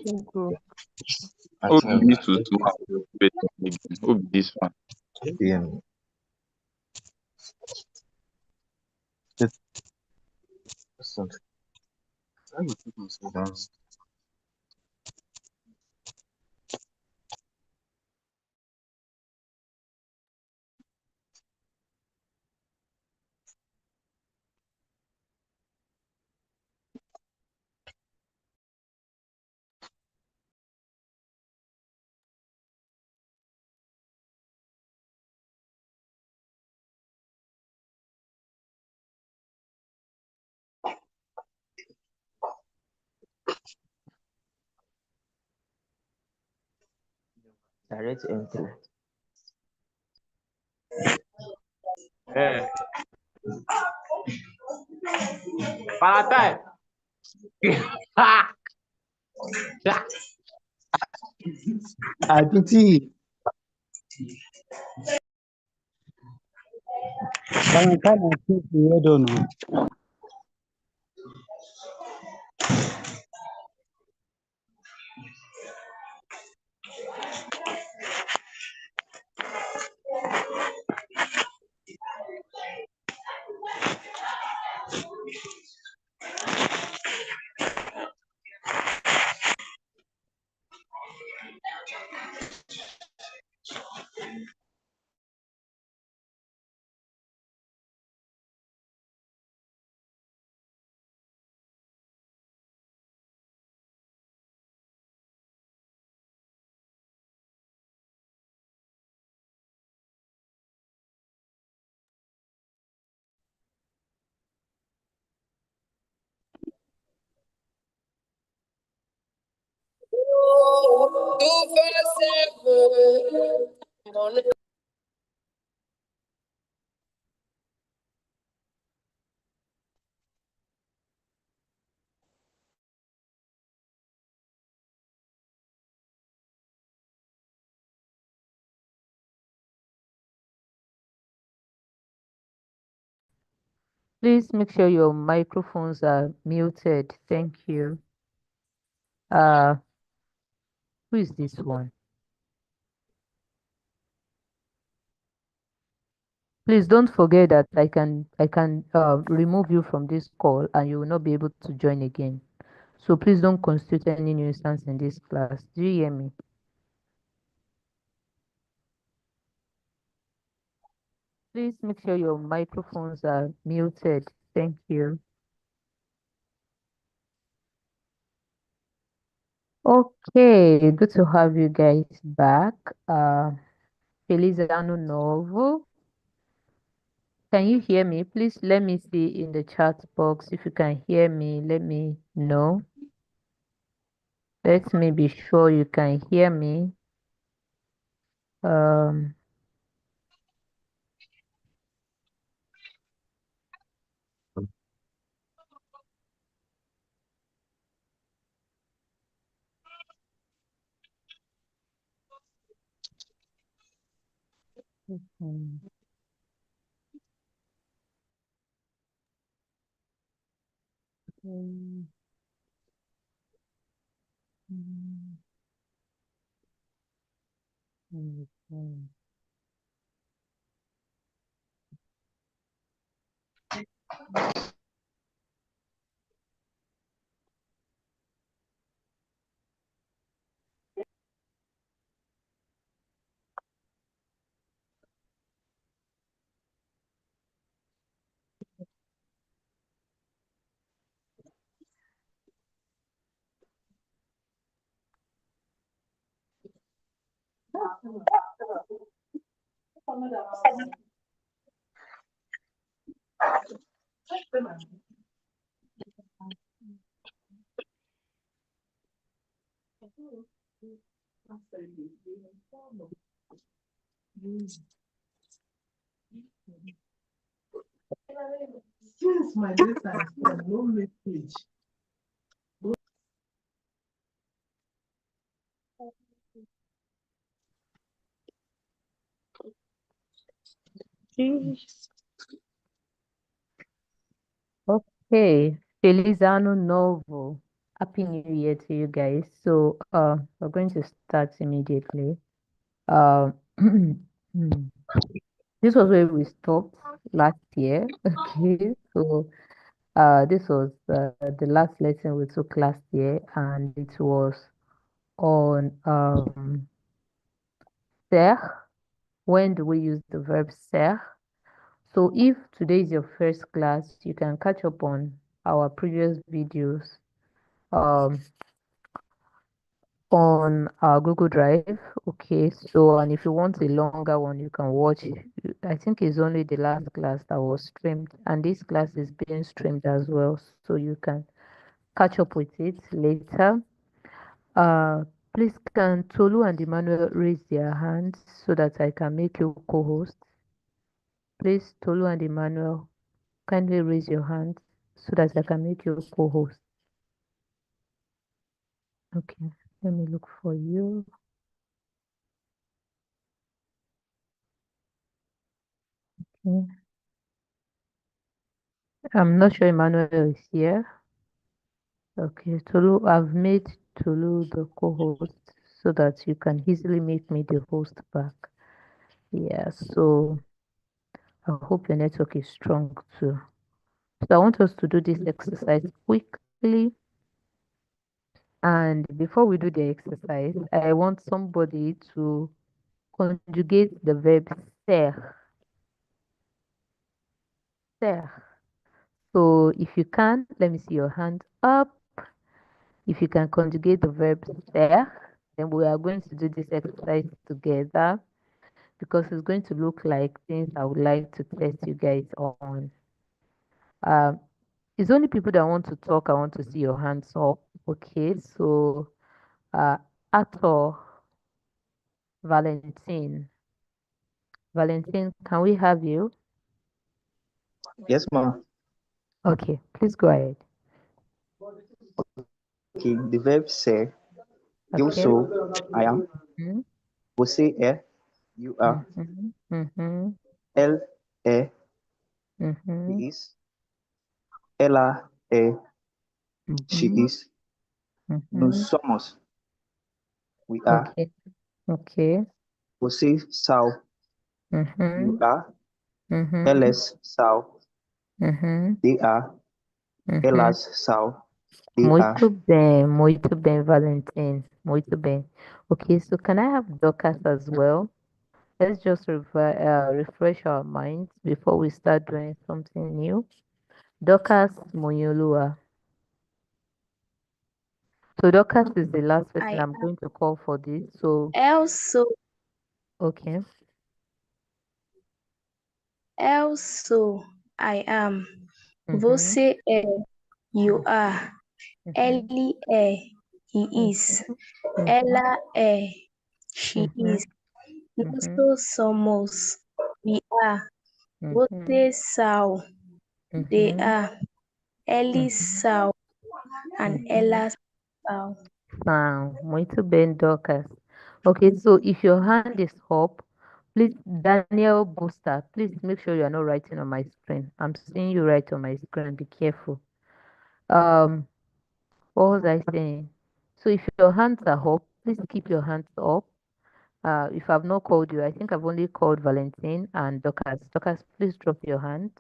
Obi to Obi this one. Yeah. Direct entry. Valentine. Aditi. Valentine, I think you read or no? Please make sure your microphones are muted. Thank you. Who is this one? Please don't forget that I can remove you from this call and you will not be able to join again. So please don't constitute any nuisance in this class. Do you hear me? Please make sure your microphones are muted. Thank you. Okay, good to have you guys back. Feliz Ano Novo. Can you hear me? Please let me see in the chat box if you can hear me. Let me know. Let me be sure you can hear me. Um, mhm, mhm, mhm, mhm. Since my data is on no message. Okay, Feliz Ano Novo. Happy New Year to you guys. So, we're going to start immediately. Um, this was where we stopped last year. Okay, so this was the last lesson we took last year, and it was on ser. When do we use the verb ser? So, if today is your first class, you can catch up on our previous videos. Um, on our Google Drive. Okay, so and if you want a longer one, you can watch. I think it's only the last class that was streamed, and this class is being streamed as well, so you can catch up with it later. Uh, please can Tolu and Emmanuel raise their hands so that I can make you co-host. Please, Tolu and Emmanuel, kindly raise your hands so that I can make you co-host. Okay, let me look for you. Okay. I'm not sure Emmanuel is here. Okay, Tolu, I've made Tolu the co-host so that you can easily make me the host back. Yeah, so I hope your network is strong too. So I want us to do this exercise quickly. And before we do the exercise, I want somebody to conjugate the verb ser. Ser. So if you can, let me see your hand up. If you can conjugate the verb ser, then we are going to do this exercise together, because it's going to look like things I would like to test you guys on. Um, it's only people that want to talk. I want to see your hands up. Okay, so Ato, Valentine. Valentine, can we have you? Yes, ma'am. Okay, please go ahead. Okay, the verb say, you Okay. so, I am. Mm-hmm. Você é, you are. Mm-hmm. Mm-hmm. Elle est, Mm-hmm. he is. Ela é, she Mm-hmm. is. Nós Mm-hmm. somos, we are. Okay. Okay. Você são, you Mm-hmm. are. Mm-hmm. Elas são, Mm-hmm. they are. Mm-hmm. Elas são, they are. Muito bem, Valentine. Muito bem. Okay, so can I have Dorcas as well? Let's just refresh our minds before we start doing something new. Dorcas Moyolua. So Dorcas is the last person I I'm going to call for this. So, also okay. also I am. Mm-hmm. Você é, you are. Mm-hmm. Ele é, he is. Mm-hmm. Ela é, she Mm-hmm. is. Mm-hmm. Nós somos, we are. Mm-hmm. Você são, they Mm-hmm. are. Eles Mm-hmm. são, and Mm-hmm. elas são. Sound. Muito bem, Dorcas. Okay, so if your hand is up, please, Daniel Booster, please make sure you are not writing on my screen. I'm seeing you write on my screen. Be careful. Um, what was I saying? So if your hands are up, please keep your hands up. If I've not called you, I think I've only called Valentine and Dorcas. Dorcas, please drop your hand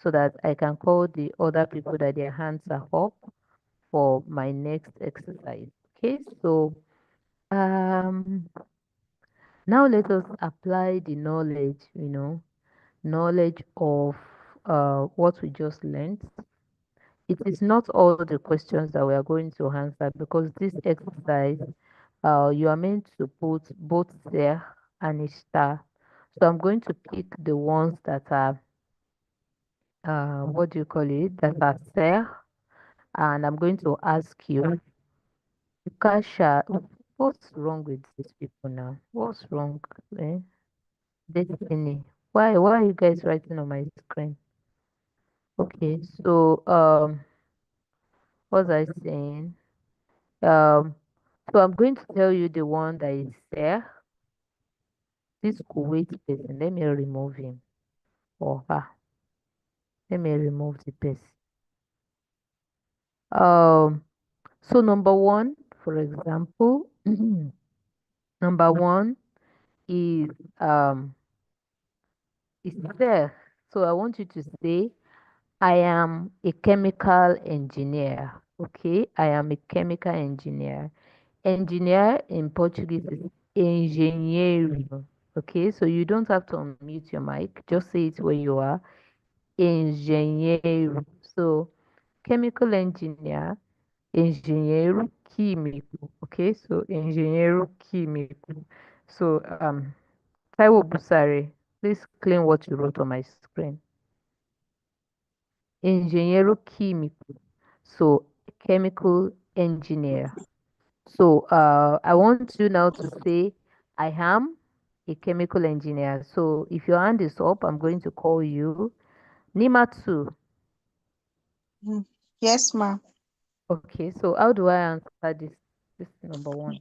so that I can call the other people that their hands are up for my next exercise. Okay, so um now let us apply the knowledge, knowledge of what we just learned. It is not all the questions that we are going to answer, because this exercise, you are meant to put both there and a star. So I'm going to pick the ones that are, what do you call it, that are there, and I'm going to ask you, Kasha, what's wrong with these people now? What's wrong? Eh? Destiny. Why are you guys writing on my screen? Okay, so what was I saying? Um, so I'm going to tell you the one that is there. This Kuwait person. Let me remove him or her. Let me remove the person. Um, So number one, for example, number one is um is there. So I want you to say, I am a chemical engineer. Okay, I am a chemical engineer. Engineer in Portuguese is engenheiro. Okay, so you don't have to unmute your mic, just say it where you are. Engenheiro. So chemical engineer, engenheiro químico. Okay, so engenheiro químico. So Taiwo Busare, please clean what you wrote on my screen. Engenheiro químico. So chemical engineer. So I want you now to say, I am a chemical engineer. So if your hand is up, I'm going to call you Nimatu. Yes, ma'am. Okay, so how do I answer this number one?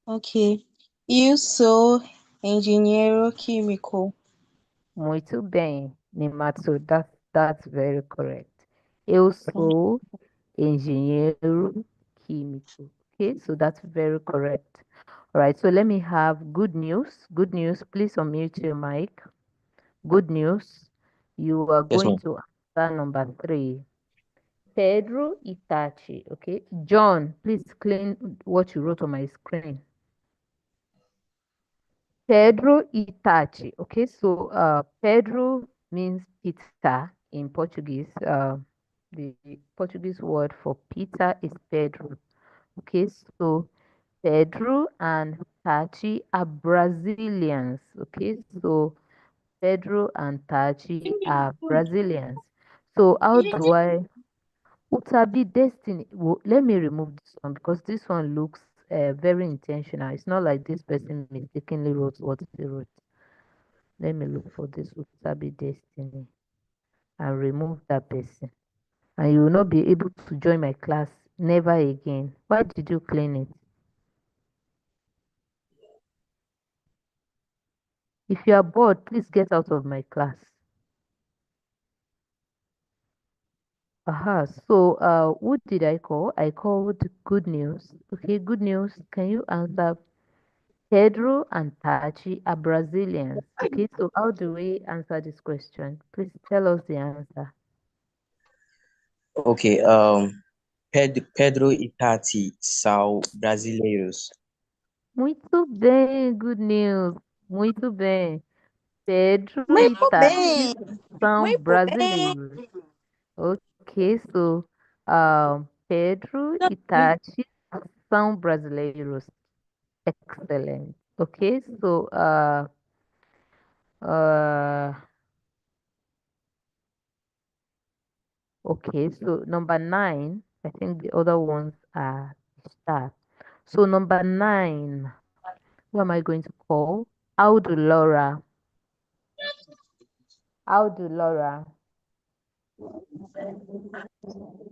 Okay. Eu sou engenheiro químico. Muito bem, Nimatu. That's very correct. Eu sou engenheiro químico. Okay, so that's very correct. All right, so let me have good news. Good news, please unmute your mic. Good news. You are Yes, going ma'am. to answer number 3. Pedro Itachi. Okay. John, please clean what you wrote on my screen. Pedro Itachi. Okay, so Pedro means Peter in Portuguese. The Portuguese word for Peter is Pedro. Okay, so Pedro and Tachi are Brazilians. Okay, so Pedro and Tachi are Brazilians. So how do I Utabi Destiny? Well, let me remove this one because this one looks very intentional. It's not like this person mistakenly wrote what he wrote. Let me look for this Utabi Destiny and remove that person. And you will not be able to join my class never again. Why did you clean it? If you are bored, please get out of my class. Aha, so who did I call? I called Good News. Okay, Good News. Can you answer? Pedro and Tachi are Brazilians. Okay, so how do we answer this question? Please tell us the answer. Okay. Pedro e Tati são brasileiros. Muito bem, Good News. Muito bem. Pedro e Muito Tati bem. são Muito bem. brasileiros. Ok, so Pedro e Tati são brasileiros. Excellent. Okay, so uh okay, so number 9, I think the other ones are star. So number 9, who am I going to call? How do Laura? How do Laura?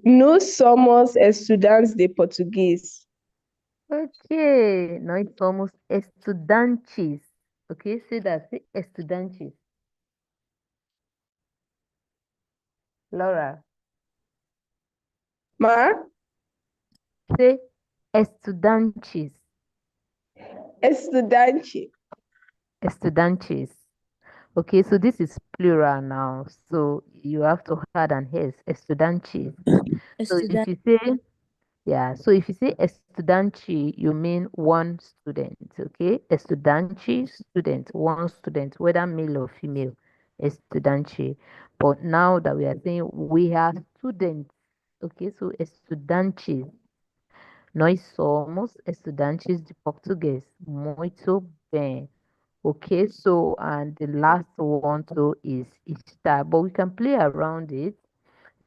Nós somos estudantes de português. Okay, nós somos estudantes. Okay, say that, say estudantes. Laura, Mas say estudantes. estudante. Estudantes. Okay, so this is plural now. So you have to add an S, estudantes. So if you say, yeah, so if you say estudanti, you mean one student, okay? Estudanti, student, one student, whether male or female, estudanti. But now that we are saying we are students, okay? So estudantes. Nós somos estudantes de português. Muito bem. Okay, so and the last one too is estar, but we can play around it.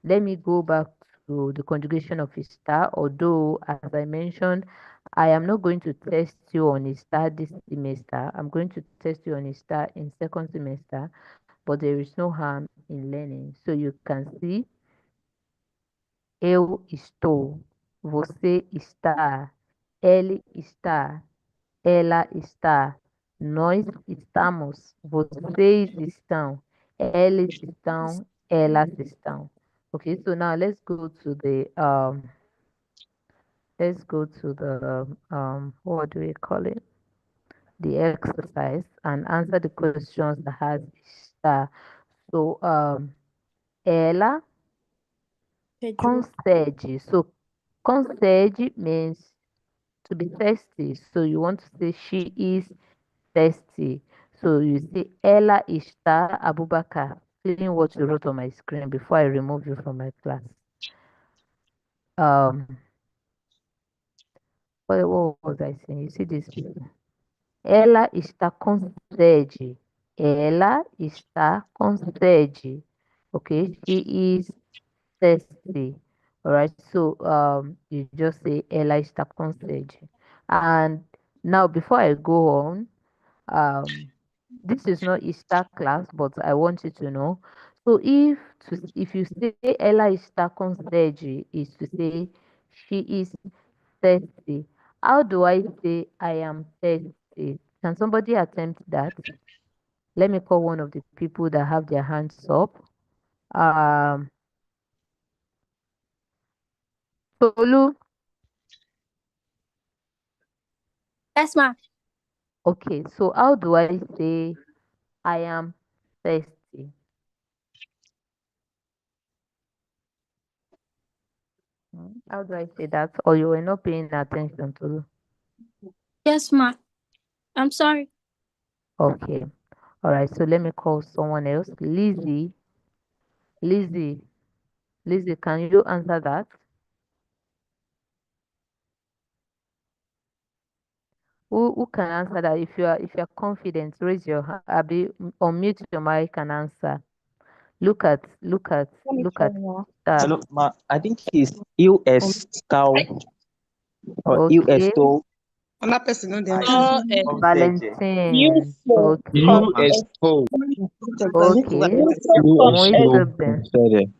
Let me go back to the conjugation of estar, although as I mentioned, I am not going to test you on estar this semester. I'm going to test you on estar in second semester, but there is no harm in learning. So you can see, eu estou, você está, ele está, ela está, nós estamos, vocês estão, eles estão, elas estão. Okay, so now let's go to the let's go to the what do we call it? The exercise and answer the questions that has star. So ela Pedro. concede. So concede means to be thirsty. So you want to say she is thirsty. So you say ela está Abubakar. Clean what you wrote on my screen before I remove you from my class. Um, what was I saying? You see this people. Ela está com sede. Ela está com sede. Okay, she is thirsty. All right, so you just say ela está com sede. And now, before I go on, this is not Easter class, but I want you to know. So if you say ela está com sede, is to say she is thirsty. How do I say I am thirsty? Can somebody attempt that? Let me call one of the people that have their hands up. Um, Tolu. Yes, ma. Okay, so how do I say I am thirsty? How do I say that? Or you were not paying attention to? Yes, ma. I'm sorry. Okay. All right. So let me call someone else. Lizzie. Lizzie. Lizzie, can you answer that? Who can answer that? If you're confident, raise your hand. Abi, unmute your mic and answer. Look at Let me look try at now. that. Hello, ma. I think it's U.S. or Okay. U.S. Another person on them. Valentine. Useful Okay. USO. Okay. USO Muito bem. concede.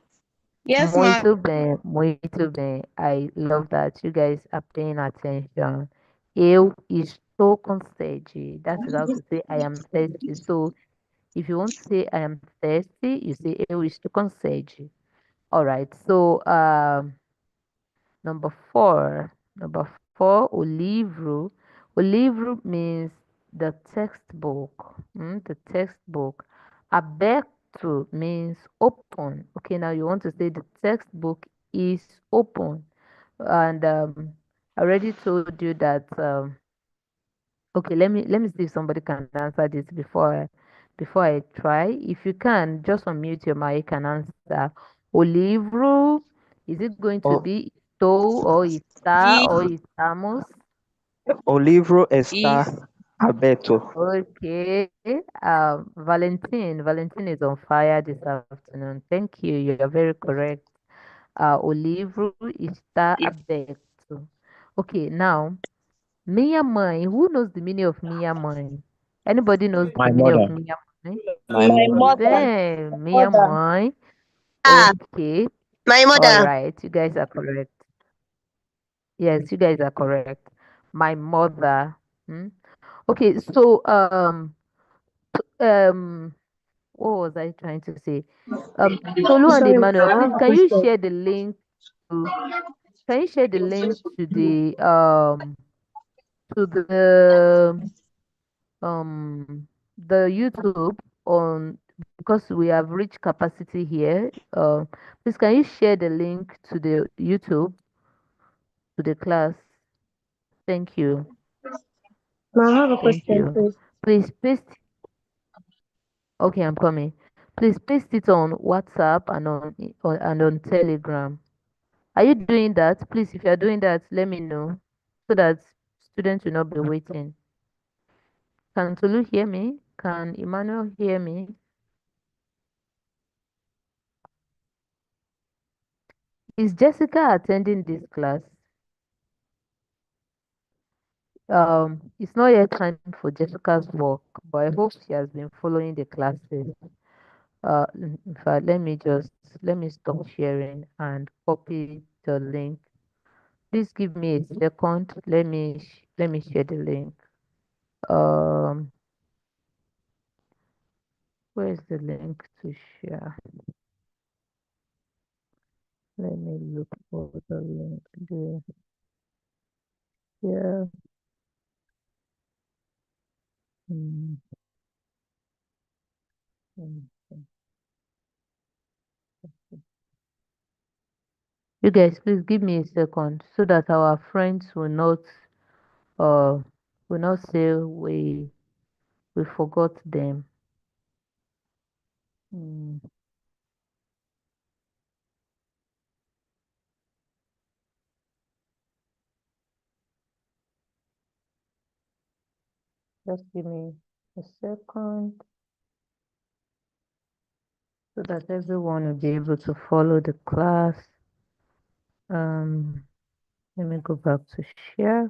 Yes, ma. Muito bem. Muito bem. I love that you guys are paying attention. Eu estou com sede. That is how to say I am thirsty. So if you want to say I am thirsty, you say eu estou com sede. All right. So number four. Number four, o livro. O livro means the textbook. The textbook. Aberto means open. Okay, now you want to say the textbook is open. And I already told you that okay, let me see if somebody can answer this before I try. If you can, just unmute your mic and answer. O livro, is it going to Oh, be estou or está E or estamos? o livro está is aberto. Okay. Valentine is on fire this afternoon. Thank you. You are very correct. O livro está aberto. Okay, now minha mãe. Who knows the meaning of minha mãe? Anybody knows My the meaning of mother. minha mãe? My My mother. mother. Bem, minha Mother. mãe. Okay. My All mother. right. You guys are correct. Yes, you guys are correct. My mother. Hmm? Okay. So um what was I trying to say? Tolu and Sorry, Emmanuel, I please have a can you question. share the link to to the YouTube on because we have reached capacity here. Please can you share the link to the YouTube to the class? Thank you. Now I have a Thank question, you. please. Please paste. Okay, I'm coming. Please paste it on WhatsApp and on Telegram. Are you doing that? Please, if you are doing that, let me know so that students will not be waiting. Can Tolu hear me? Can Emmanuel hear me? Is Jessica attending this class? It's not yet time for Jessica's work, but I hope she has been following the classes. In fact, let me stop sharing and copy the link. Please give me a second. Let me share the link. Um, where's the link to share? Let me look for the link there. Yeah. Mm, mm, mm. You guys, please give me a second so that our friends uh will not say we forgot them. Mm, just give me a second so that everyone will be able to follow the class. Um, let me go back to share.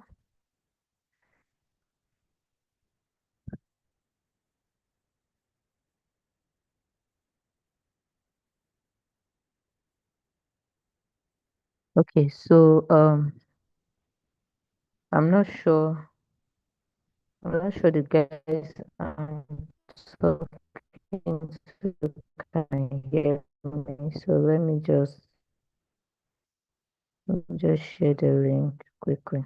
Okay, so I'm not sure. I'm not sure the guys talking to can hear me. So let me just share the link quickly.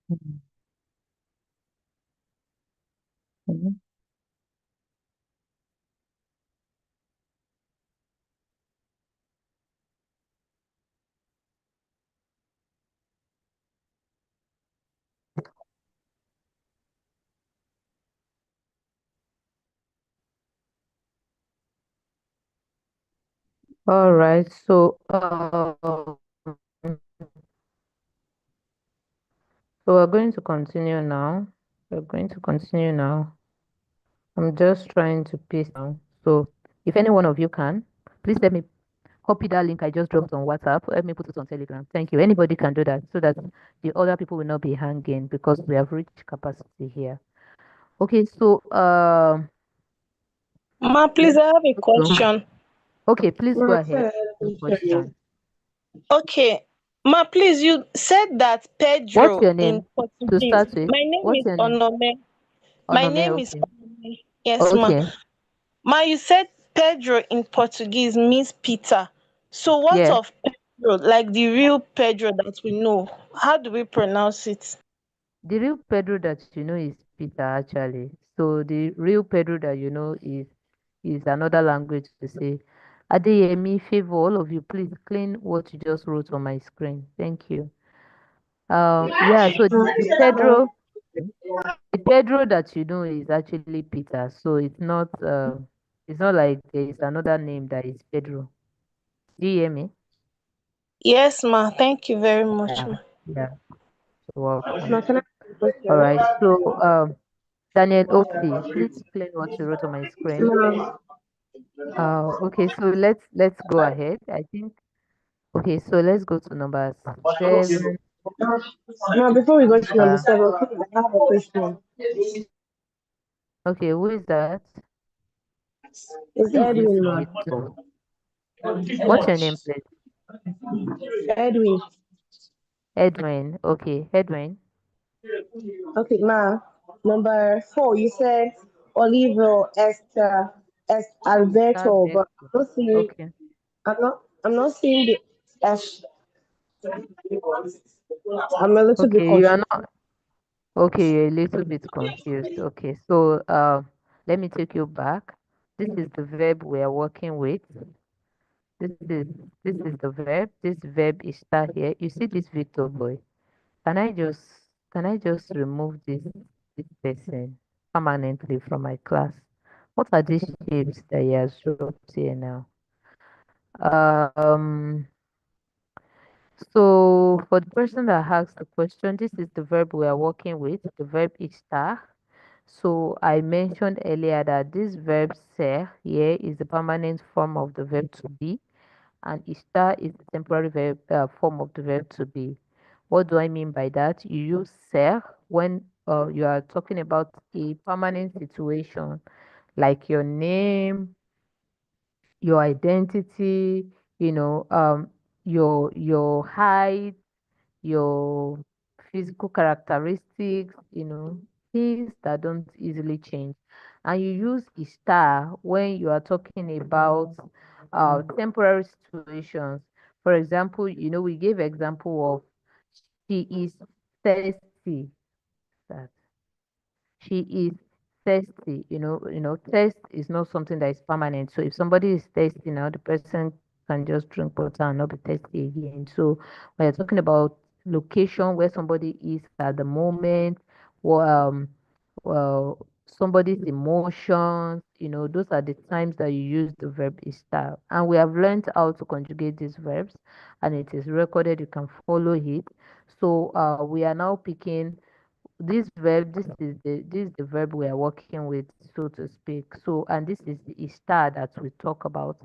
Mhm. Mhm. All right, so we're going to continue now. We're going to continue now. I'm just trying to paste now. So if any one of you can, please let me copy that link I just dropped on WhatsApp. Let me put it on Telegram. Thank you. Anybody can do that so that the other people will not be hanging because we have reached capacity here. Okay, so Ma, please, I have a question. okay, please go Ma, ahead with your question. Okay. Ma, please, you said that What's Pedro your in name to Portuguese. start with? My name What's is your name? Onome. My Onome, name is okay. Onome. Yes, ma. Okay. Ma, you said Pedro in Portuguese means Peter. So what Yeah. of Pedro, like the real Pedro that we know? How do we pronounce it? The real Pedro that you know is Peter actually. So the real Pedro that you know is another language to say. Adeyemi, favor all of you, please clean what you just wrote on my screen. Thank you. Yeah, so the Pedro that you know is actually Peter. So it's not like there is another name that is Pedro. Do you hear me? Yes, ma. Thank you very much, Yeah. ma. Yeah. You're welcome. Ma, can I ask a All question? right. So Daniel OC, please explain what you wrote on my screen. Ma, Okay, so let's go ahead. I think okay, so let's go to number 7. before we go to number Uh, 7, please, I have a question. okay, who is that? It's Who is this Edwin, ma. Victor? What's your name, please? Edwin. Edwin. Okay, Edwin. Okay, ma. Number 4, you said Olivo Alberto, but Alberto. I'm not seeing. Okay. I'm not seeing the S. I'm a little bit Okay, you are confused. not okay, you're a little bit confused. Okay, so let me take you back. This is the verb we are working with. This is this is the verb. This verb is start here. You see this Victor boy. Can I just can I just remove this person permanently from my class? What are these shapes that he has dropped here now? Um so for the person that asked the question, this is the verb we are working with. The verb is star. So I mentioned earlier that this verb ser here is the permanent form of the verb to be, and istar is the temporary verb form of the verb to be. What do I mean by that? You use ser when you are talking about a permanent situation, like your name, your identity, you know, your height, your physical characteristics, things that don't easily change. And you use estar when you are talking about temporary situations. For example, we gave example of she is thirsty. That she is thirsty. Thirst is not something that is permanent. So if somebody is thirsty now, the person can just drink water and not be thirsty again. So when you're talking about location where somebody is at the moment, or somebody's emotions, those are the times that you use the verb estar. And we have learned how to conjugate these verbs, and it is recorded. You can follow it. So we are now picking this verb. This is the verb we are working with, so to speak. So, and this is the star that we talk about.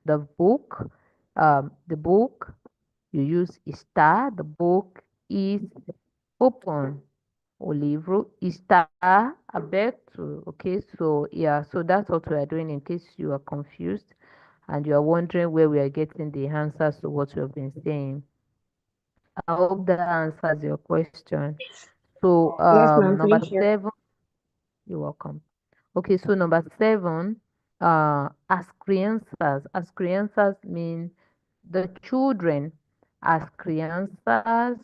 The book, you use star. The book is open. O livro está aberto. Okay, so yeah, so that's what we are doing in case you are confused and you are wondering where we are getting the answers to what we have been saying. I hope that answers your question. So Yes, ma'am. number Thank you. 7, you're welcome. Okay, so number 7, as crianças. As crianças mean the children. As crianças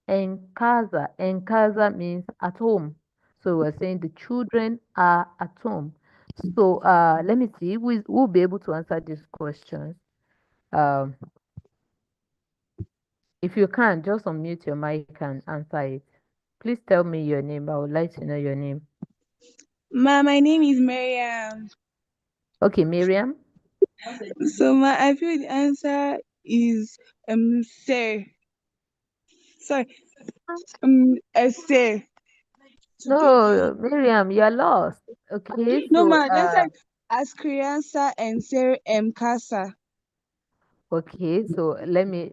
en casa. En casa means at home. So we're saying the children are at home. So let me see who will be able to answer this question. Um, if you can, just unmute your mic and answer it. Please tell me your name. I would like to know your name. My name is Miriam. Okay, Miriam. So I feel the answer is sir. Sorry, sir. No, Miriam, you're lost. Okay, No, so just like as criança and ser casa. okay, so let me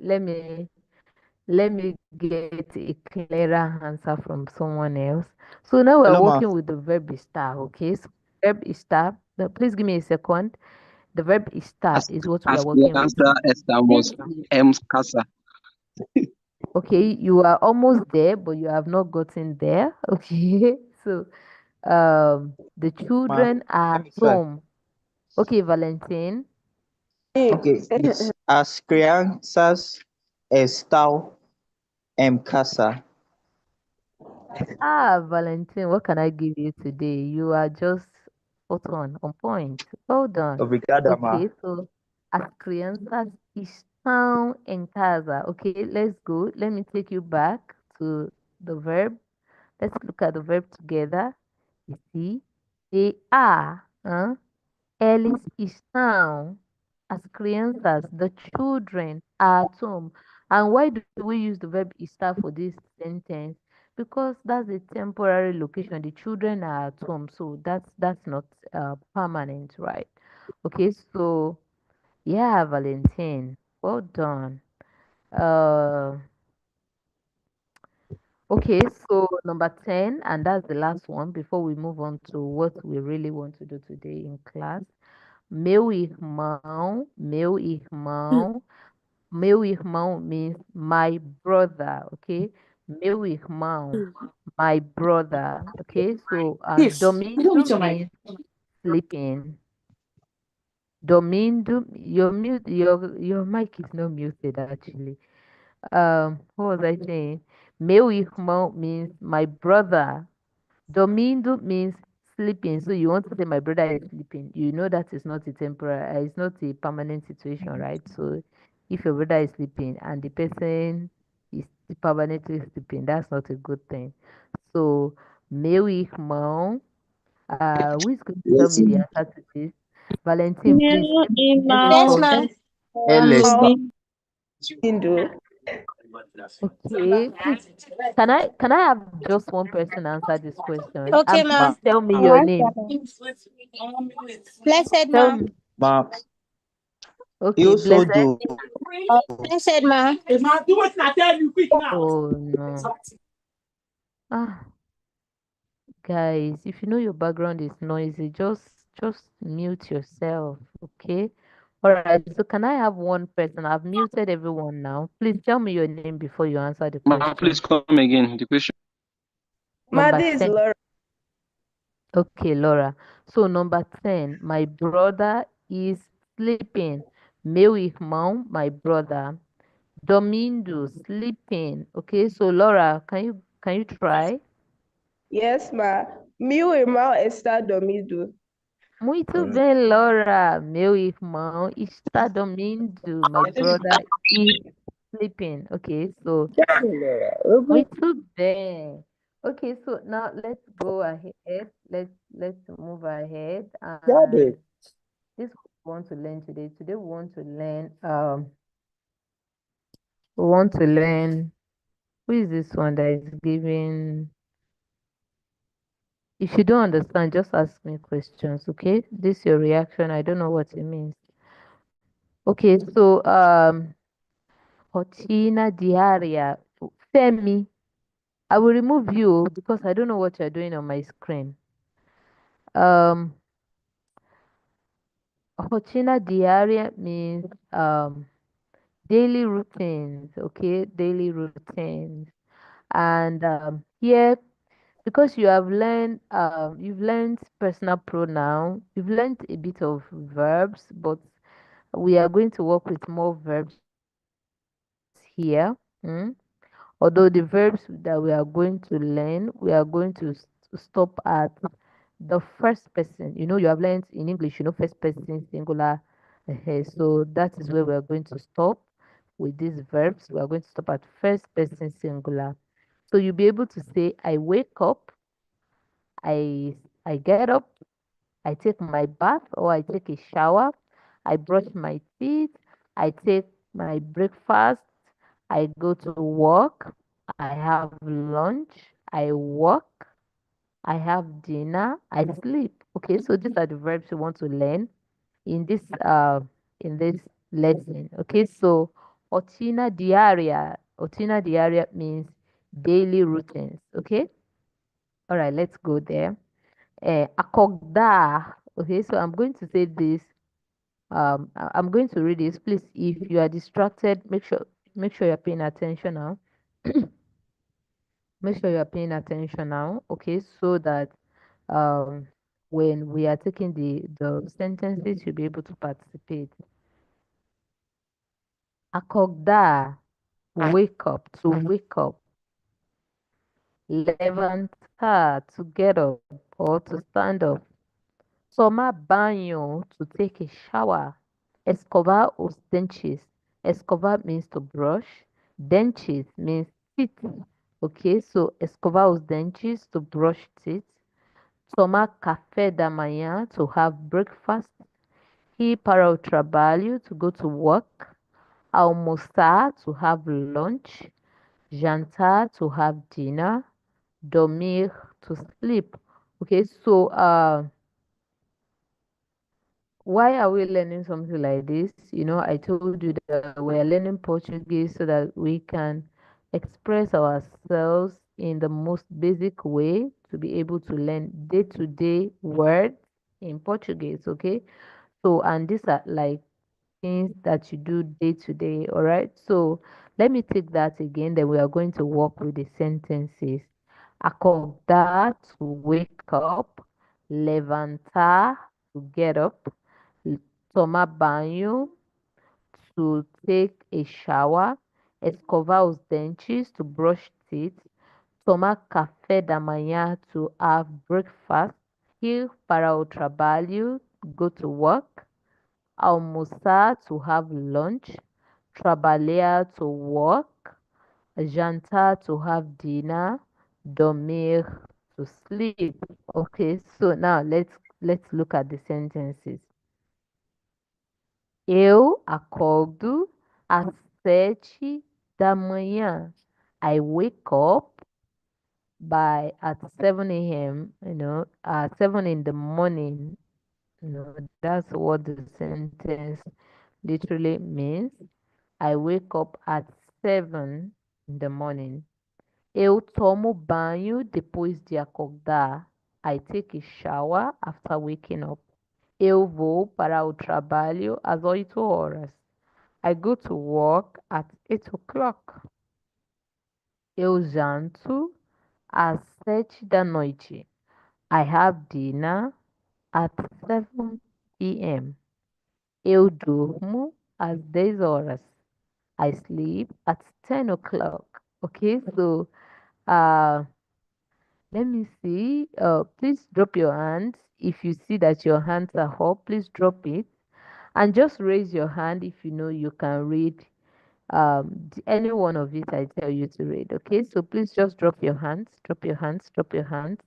get a clearer answer from someone else. So now we're Hello, ma. working with the verb estar. Okay, so verb estar. Please give me a second. The verb estar As, is what we are as working with. criança estamos em casa. Okay, you are almost there, but you have not gotten there. Okay, so the Ma, children are let me at try. home. Okay, Valentine. Okay, it's as crianças estão em casa. Valentine, what can I give you today? You are just spot on point. Well done. Obrigada, ma. Okay, so as crianças estão em casa. Okay, let's go. Let me take you back to the verb. Let's look at the verb together. You see, they are. Eles estão. As crianças, the children are at home. And why do we use the verb estar for this sentence? Because that's a temporary location. The children are at home, so that's not permanent, right? Okay, so yeah, Valentine, well done. Uh, okay, so number 10, and that's the last one before we move on to what we really want to do today in class. Meu irmão, meu irmão. Meu irmão means my brother, okay? Meu irmão, my brother, okay? So domingo means sleeping. Domingo, your mic is not muted actually. What was I saying? Meu irmão means my brother. Domingo means sleeping. So you want to say my brother is sleeping. You know that is not a temporary, it's not a permanent situation, right? So if your brother is sleeping and the person is permanently sleeping, that's not a good thing. So meu irmão, who is going to tell me the answer to this? Valentine, please let me Yes, pause. ma'am. Ele está. Okay, please, can I have just one person answer this question? Okay, And ma'am. please tell me Ma, your name. Blessed, Tell ma'am. me. ma, Okay, eu sou blessed. do. Blessed, ma'am. Oh no. Ah, guys, if you know your background is noisy, just mute yourself, okay? All right, so can I have one person? I've muted everyone now. Please tell me your name before you answer the Ma, question. please come again. The question. Number This is 10. Laura. Okay, Laura. So number 10, my brother is sleeping. Meu irmão, my brother. Domingo, sleeping. Okay, so Laura, can you try? Yes, ma. Meu irmão está dormindo. Muito bem, Laura. Meu irmão está dormindo. My brother is sleeping. Okay, so muito bem. Okay, so now let's go ahead. Let's move ahead. And this we want to learn today. Today we want to learn who is this one that is giving. If you don't understand, just ask me questions, okay? This is your reaction. I don't know what it means. Okay, so rotina diaria. Femi, I will remove you because I don't know what you're doing on my screen. Um, rotina diaria means daily routines, okay? Daily routines. And here, because you've learned personal pronoun, you've learned a bit of verbs, but we are going to work with more verbs here. Mm. Although the verbs that we are going to learn, we are going to stop at the first person. You have learned in English, first person singular. So that is where we are going to stop with these verbs. We are going to stop at first person singular. So you'll be able to say, I wake up, I I get up, I take my bath or I take a shower, I brush my teeth, I take my breakfast, I go to work, I have lunch, I work, I have dinner, I sleep. Okay, so these are the verbs you want to learn in this lesson. Okay, so Otina diaria means daily routines. Okay, all right, let's go there. Akogda. Okay, so I'm going to say this. I'm going to read this. Please, if you are distracted, make sure you're paying attention now. Make sure you're paying attention now. Okay, so that um when we are taking the sentences, you'll be able to participate. Akogda, wake up, to wake up. Levantar, to get up or to stand up. Tomar banho, to take a shower. Escovar os dentes. Escovar means to brush. Dentes means teeth. Okay, so escovar os dentes, to brush teeth. Tomar café da manhã, to have breakfast. Ir para o trabalho, to go to work. Almoçar, to have lunch. Jantar, to have dinner. Dormir, to sleep. Okay, so why are we learning something like this? I told you that we're learning Portuguese so that we can express ourselves in the most basic way to be able to learn day-to-day words in Portuguese, okay? So, and these are like things that you do day to day, all right? So, let me take that again, then we are going to work with the sentences. Acordar, to wake up. Levantar, to get up. Tomar banho, to take a shower. Escovar os dentes, to brush teeth. Tomar café da manhã, to have breakfast. Ir para o trabalho, go to work. Almoçar, to have lunch. Trabalhar, to work. Jantar, to have dinner. Dormir, to sleep. Okay, so now let's look at the sentences. Eu acordo às 7 da manhã. I wake up at 7 a.m., at 7 in the morning. That's what the sentence literally means. I wake up at 7 in the morning. Eu tomo banho depois de acordar. I take a shower after waking up. Eu vou para o trabalho às 8 horas. I go to work at 8 o'clock. Eu janto às 7 da noite. I have dinner at 7 p.m. Eu durmo às 10 horas. I sleep at 10 o'clock. Okay, so uh, let me see. Please drop your hands. If you see that your hands are up, please drop it. And just raise your hand if you know you can read any one of it I tell you to read. Okay, so please just drop your hands, drop your hands, drop your hands.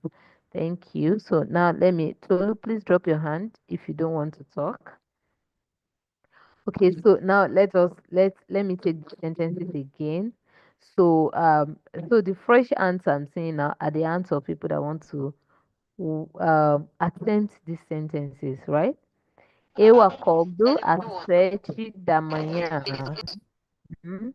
Thank you. So now Tolu, please drop your hand if you don't want to talk. Okay, so now let me take the sentences again. So so the fresh answer I'm saying now are the answer of people that want to attempt these sentences, right? Eu acordo às 7 da manhã. Uhum.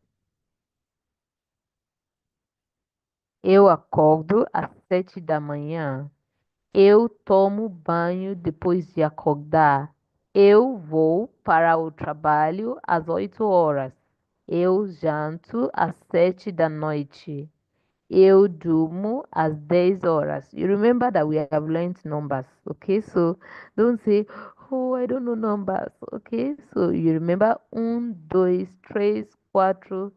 Eu acordo às 7 da manhã. Eu tomo banho depois de acordar. Eu vou para o trabalho às 8 horas. Eu janto às 7 da noite. Eu durmo às 10 horas. You remember that we have learned numbers, okay? So don't say, oh, I don't know numbers, okay? So you remember 1, 2, 3, 4, 5,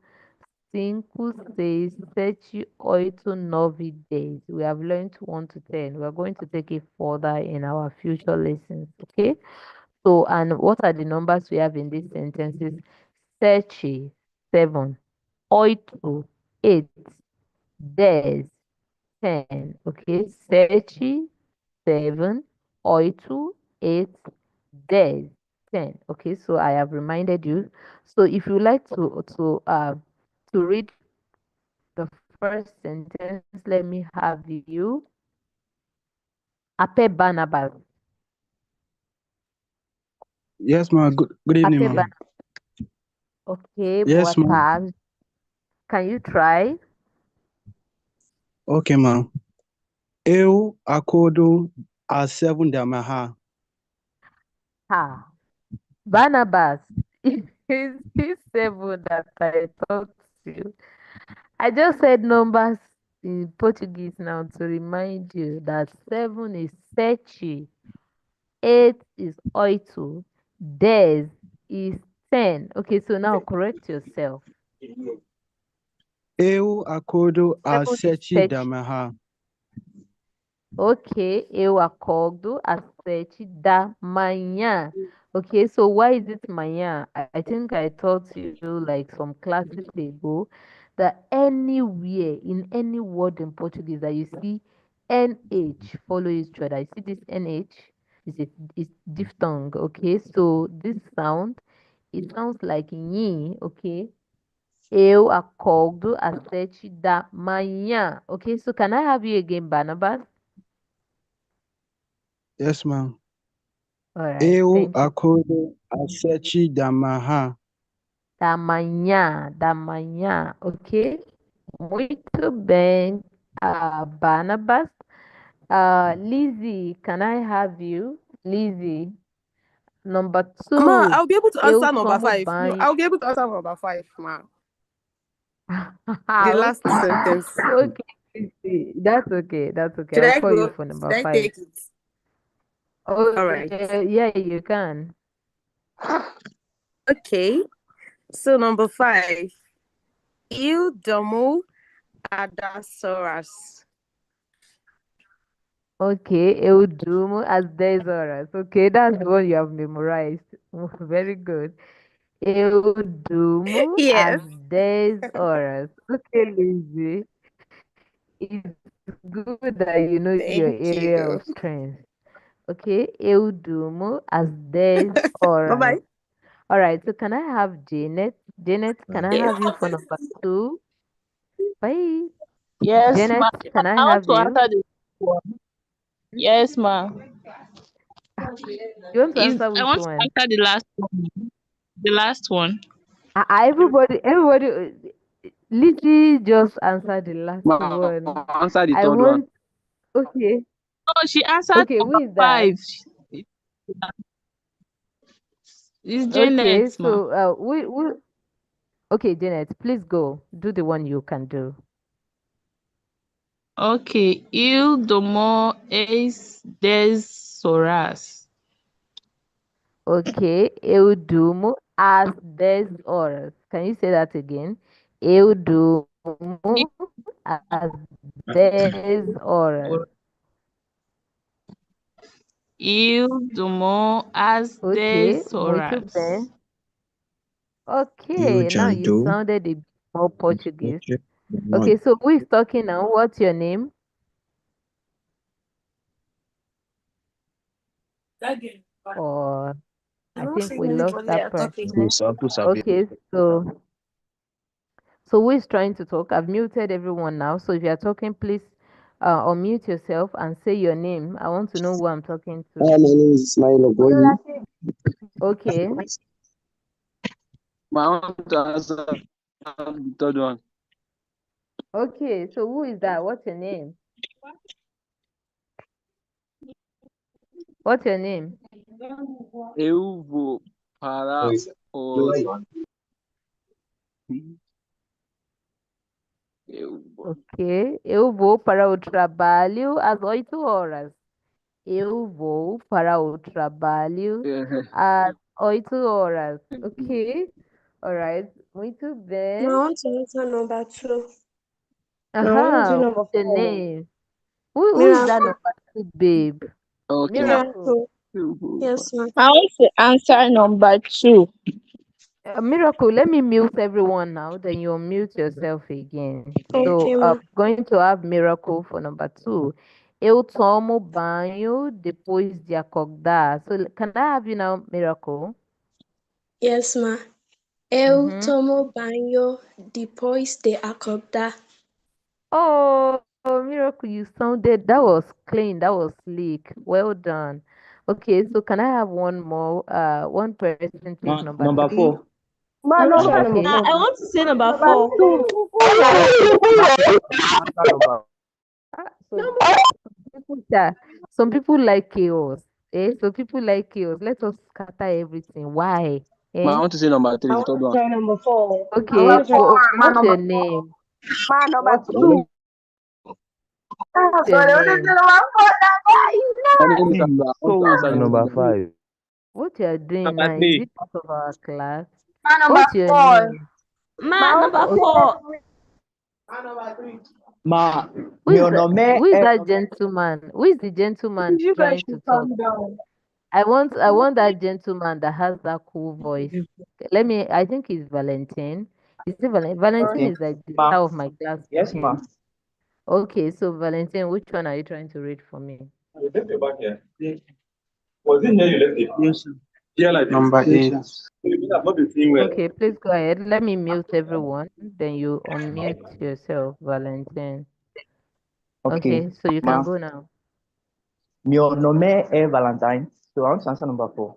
6, 7, 8, 9 days. We have learned 1 to 10. We are going to take it further in our future lessons, okay? So, and what are the numbers we have in these sentences? 7, 7, 8, 8, 10, 10, okay? 7, 7, 8, 8, 10, 10. Okay, so I have reminded you. So if you like to read the first sentence, let me have you. Ape Barnabas. Yes, ma'am. Good evening, Ape ma'am. Barnabas. Okay, boa Yes, ma'am. tarde. Can you try? Okay, ma'am. Eu acordo às 7 da manhã. Ah, Barnabas. It's this 7 that I talked to you. I just said numbers in Portuguese now to remind you that 7 is sete, 8 is oito, 10 is 10. Okay, so now correct yourself. Eu acordo às 7 is 7 da manhã. Okay, eu acordo às 7 da manhã. Okay, so why is it manhã? I think I taught you like some classes ago that anywhere in any word in Portuguese that you see NH follow each other. You see this NH is diphthong, okay? So this sound, it sounds like nhi, okay? Eu acordo às 7 da manhã. Okay, so can I have you again, Barnabas? Yes, ma'am. All right, Eu thank you. acordo às 7 da manhã. Da manhã, ok? Muito bem, Barnabas. Lizzie, can I have you? Lizzie, number Ma, 2. I'll be able to Eu answer number tomo 5. No, banho. I'll be able to answer number 5, ma. The last Okay. sentence. Okay, Lizzie, that's okay. That's okay. Should I'll I call you go? for number Should I 5. take it? Oh, All right. yeah, you can. Okay. So number 5. Eu domo a das horas. Okay, eu durmo às 10 horas. Okay, that's the one you have memorized. Very good. Eu durmo às Yes. 10 horas. Okay, Lizzie. It's good that you know your Thank area you. of strength. Okay, eu durmo às 10 Bye horas. bye. All right, so can I have Janet? Janet, can I Yes. have you for number 2? Bye. Yes, Janet, ma. can I I want have to you? answer the one. Yes, ma. You want to Is answer I which want to one? answer the last one. The last one. Everybody, Lizzie just answered the last Ma, one. answer the I third one. want, okay, Oh, she answered okay, who number is that? 5. It's Okay, Janet, ma. so okay, Janet, please go. Do the one you can do. Okay. Il domo es des horas. Okay, eu durmo às 10 horas. Can you say that again? Eu durmo às 10 horas. Il domo às Ok, 10 muito horas. bem. Okay, now you sounded a bit more Portuguese. Okay, so who is talking now? What's your name? Or I think we lost that person. Okay, so who is trying to talk? I've muted everyone now. So if you're talking, please unmute yourself and say your name. I want to know who I'm talking Hi, to. my name is Ismail Ogoyi. Okay. I want to answer the third one. Okay, so who is that? What's your name? What's your name? Eu vou para o. Eu vou. Ok, eu vou para o trabalho às 8 horas. Eu vou para o trabalho às 8 horas. Ok? Alright, muito I bem. want to answer number 2. I want to do What's number your 4. name? Who is that Miracle. number 2, babe? Okay, ma. Miracle. Miracle. Eu vou. Yes, ma'am. I want to answer number 2. Miracle, let me mute everyone now, then you mute yourself again. So Okay, I'm ma'am. going to have Miracle for number 2. Eu tomo banho depois de acordar. So can I have you now, Miracle? Yes, ma'am. Eu Mm-hmm. tomo banho depois de acordar. Oh, Miracle, you sounded, that was clean, that was sleek. Well done. Okay, so can I have one more, one person, please, number Number 3? 4. I don't say Number number Okay. 4. I want to say number 4. So people that some people like chaos. Some people like chaos. Let us scatter everything. Why? Ma, I Eh? want to say number 3, I the want third to one. try number 4. I Okay. want to try What's your name? number My name, 2. What's your name? my name is Abdul. I want to answer the Number third one. 5. What you are doing Number now? Is 3. it part of our class? Number What's your 4. name? Number Okay. 4. Number 3. Ma, Who is meu that? nome Who is é. that gentleman? Who is the gentleman You guys trying to should talk? calm down. I want that gentleman that has that cool voice. Let me. I think he's Valentine. Is it Valentine? Valentine Okay. is like the Ma. star of my class with Yes, ma. him. Okay, so Valentine, which one are you trying to read for me? You left your bag here. Was it here you left it? Yes, sir. Here like number 8. Not the same way. Okay, please go ahead. Let me mute everyone. Then you unmute yourself, Valentine. Okay. Okay, so you Ma, can go now. meu nome é Valentine. So I want to answer number 4.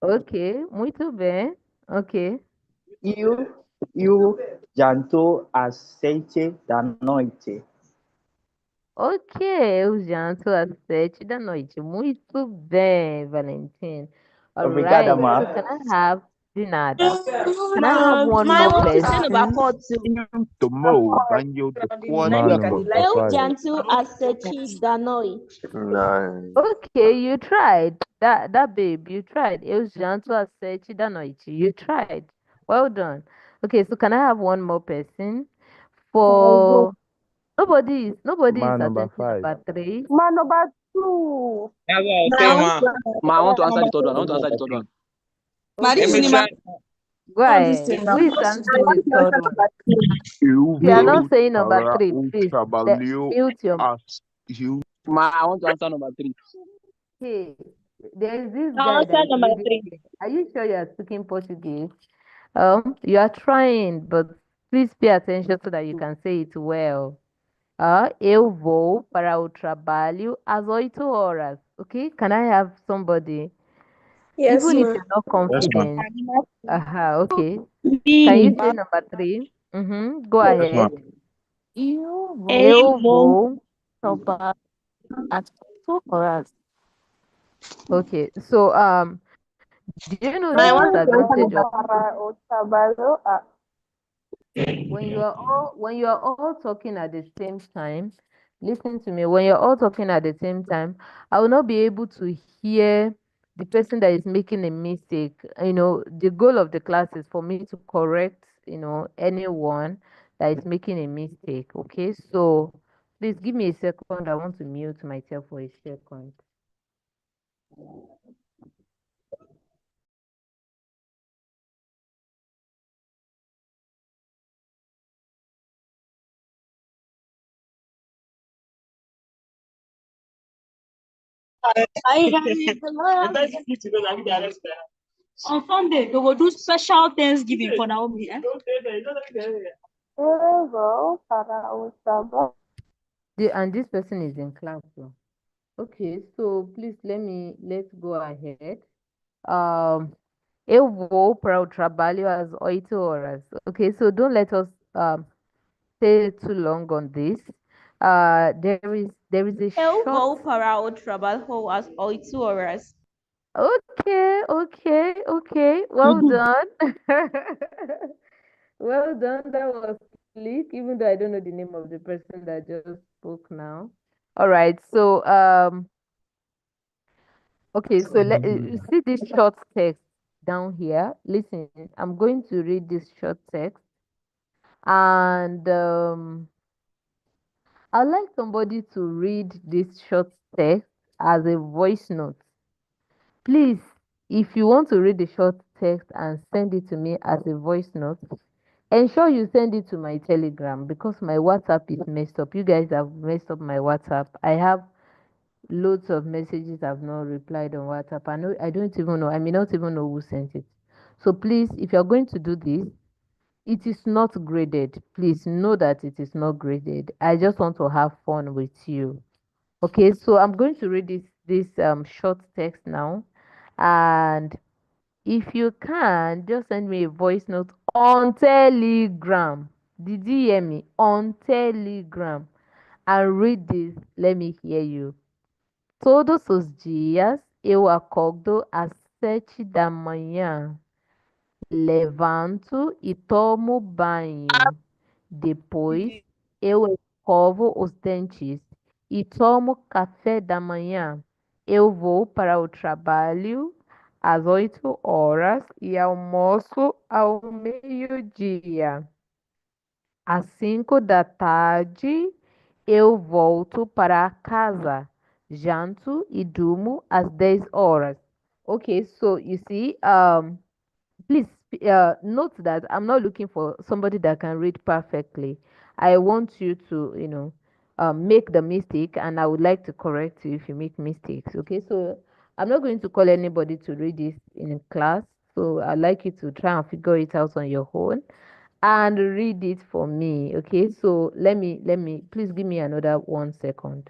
Okay, muito bem. Okay. Eu janto às 7 da noite. Ok, eu janto às 7 da noite. Muito bem, Valentine. All Obrigada, right, so ma. can I have de nada? Can I have one I more want to say number person? 4 too. Tomou banho de quando? Eu janto às 7 da noite. Não. Okay, you tried. That babe, you tried. Eu janto às 7 da noite. You tried. Well done. Okay, so can I have one more person? For nobody is Number attempting 5. number 3. Number 2. Ma, I want to answer the third one. I want to answer the third one. Okay, go ahead. Who is answering the third one? Eu If you are not vou saying number para 3, o please trabalho mute your. às. Eu Ma, I want to answer number 3. Okay, there is this I guy answer that is number reading 3. here. Are you sure you are speaking Portuguese? You are trying, but please pay attention so that you can say it well. Eu vou para o trabalho às 8 horas. Okay, can I have somebody? Yes, Even if ma'am. you're not confident. Okay. Can you Me. say number 3? Mm-hmm. Go Yes, ma'am. ahead. Eu Eu vou vou. às 2 horas. Okay, so Do you know I the want to disadvantage of para o trabalho. when you are all talking at the same time? Listen to me. When you're all talking at the same time, I will not be able to hear the person that is making a mistake. The goal of the class is for me to correct, anyone that is making a mistake. Okay, so please give me a second. I want to mute myself for a second. On Sunday, they will do special Thanksgiving for Naomi. Para o trabalho. And this person is in class. So. Okay, so please let's go ahead. Eu vou para o trabalho às 8 horas. Okay, so don't let us stay too long on this. There is a Eu short. vou para o trabalho às 8 horas. Okay. Well done. Well done. That was slick, even though I don't know the name of the person that just spoke now. All right, so okay, so you see this short text down here. Listen, I'm going to read this short text, and I'd like somebody to read this short text as a voice note. Please, if you want to read the short text and send it to me as a voice note, ensure you send it to my Telegram because my WhatsApp is messed up. You guys have messed up my WhatsApp. I have loads of messages I've not replied on WhatsApp. I don't even know. I may not even know who sent it. So please, if you're going to do this, it is not graded. Please know that it is not graded. I just want to have fun with you. Okay, so I'm going to read this short text now, and if you can, just send me a voice note on Telegram. Did you hear me? On Telegram, and read this. Let me hear you. Todos os dias eu acordo às 7 da manhã, levanto e tomo banho. Depois eu escovo os dentes e tomo café da manhã. Eu vou para o trabalho às 8 horas e almoço ao meio-dia. Às 5 da tarde, eu volto para casa, janto e durmo às 10 horas. Okay, so you see, please note that I'm not looking for somebody that can read perfectly. I want you to, make the mistake, and I would like to correct you if you make mistakes. Okay, so I'm not going to call anybody to read this in class. So I'd like you to try and figure it out on your own and read it for me. Okay, so let me please give me another 1 second.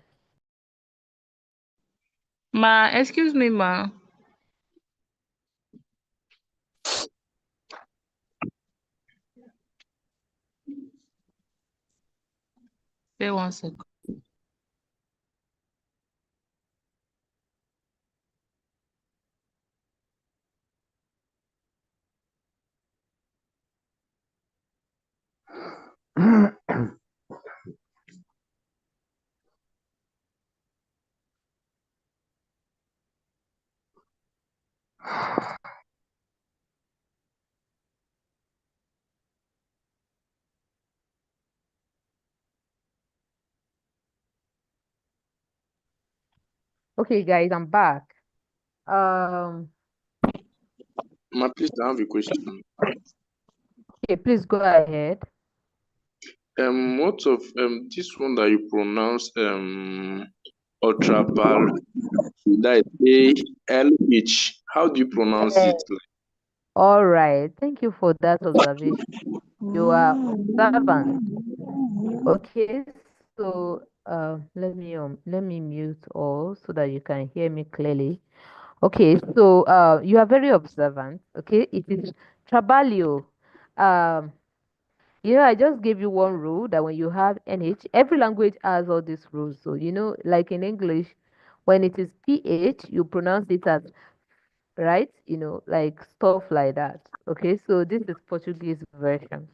Ma, excuse me, ma. Wait 1 second. Okay, guys, I'm back. Um, Ma, please, I have a question. okay, please go ahead. What of this one that you pronounce ultrabal, that is ALH. How do you pronounce it? All right, thank you for that observation. You are observant. Okay, so let me mute all so that you can hear me clearly. Okay, so you are very observant. Okay, it is trabalho. Um, I just gave you one rule that when you have NH, every language has all these rules. So like in English, when it is PH, you pronounce it as right? Like stuff like that. Okay, so this is Portuguese version.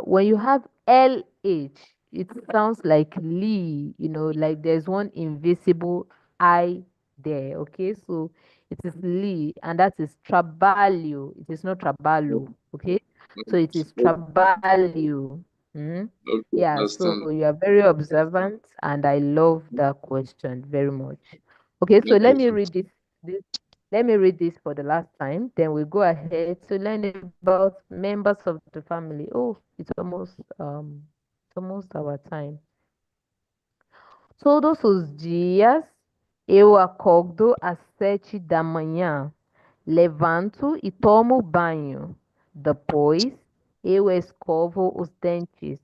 When you have LH, it sounds like Lee, like there's one invisible I there. Okay, so it is Lee, and that is trabalho. It is not trabalho. Okay, so it is trabalho. Mhm. Yeah, so you are very observant, and I love that question very much. Okay, so let me read this let me read this for the last time, then we go ahead to learn about members of the family. Oh, it's almost our time. Todos os dias eu acordo às 7 da manhã, levanto e tomo banho. Depois eu escovo os dentes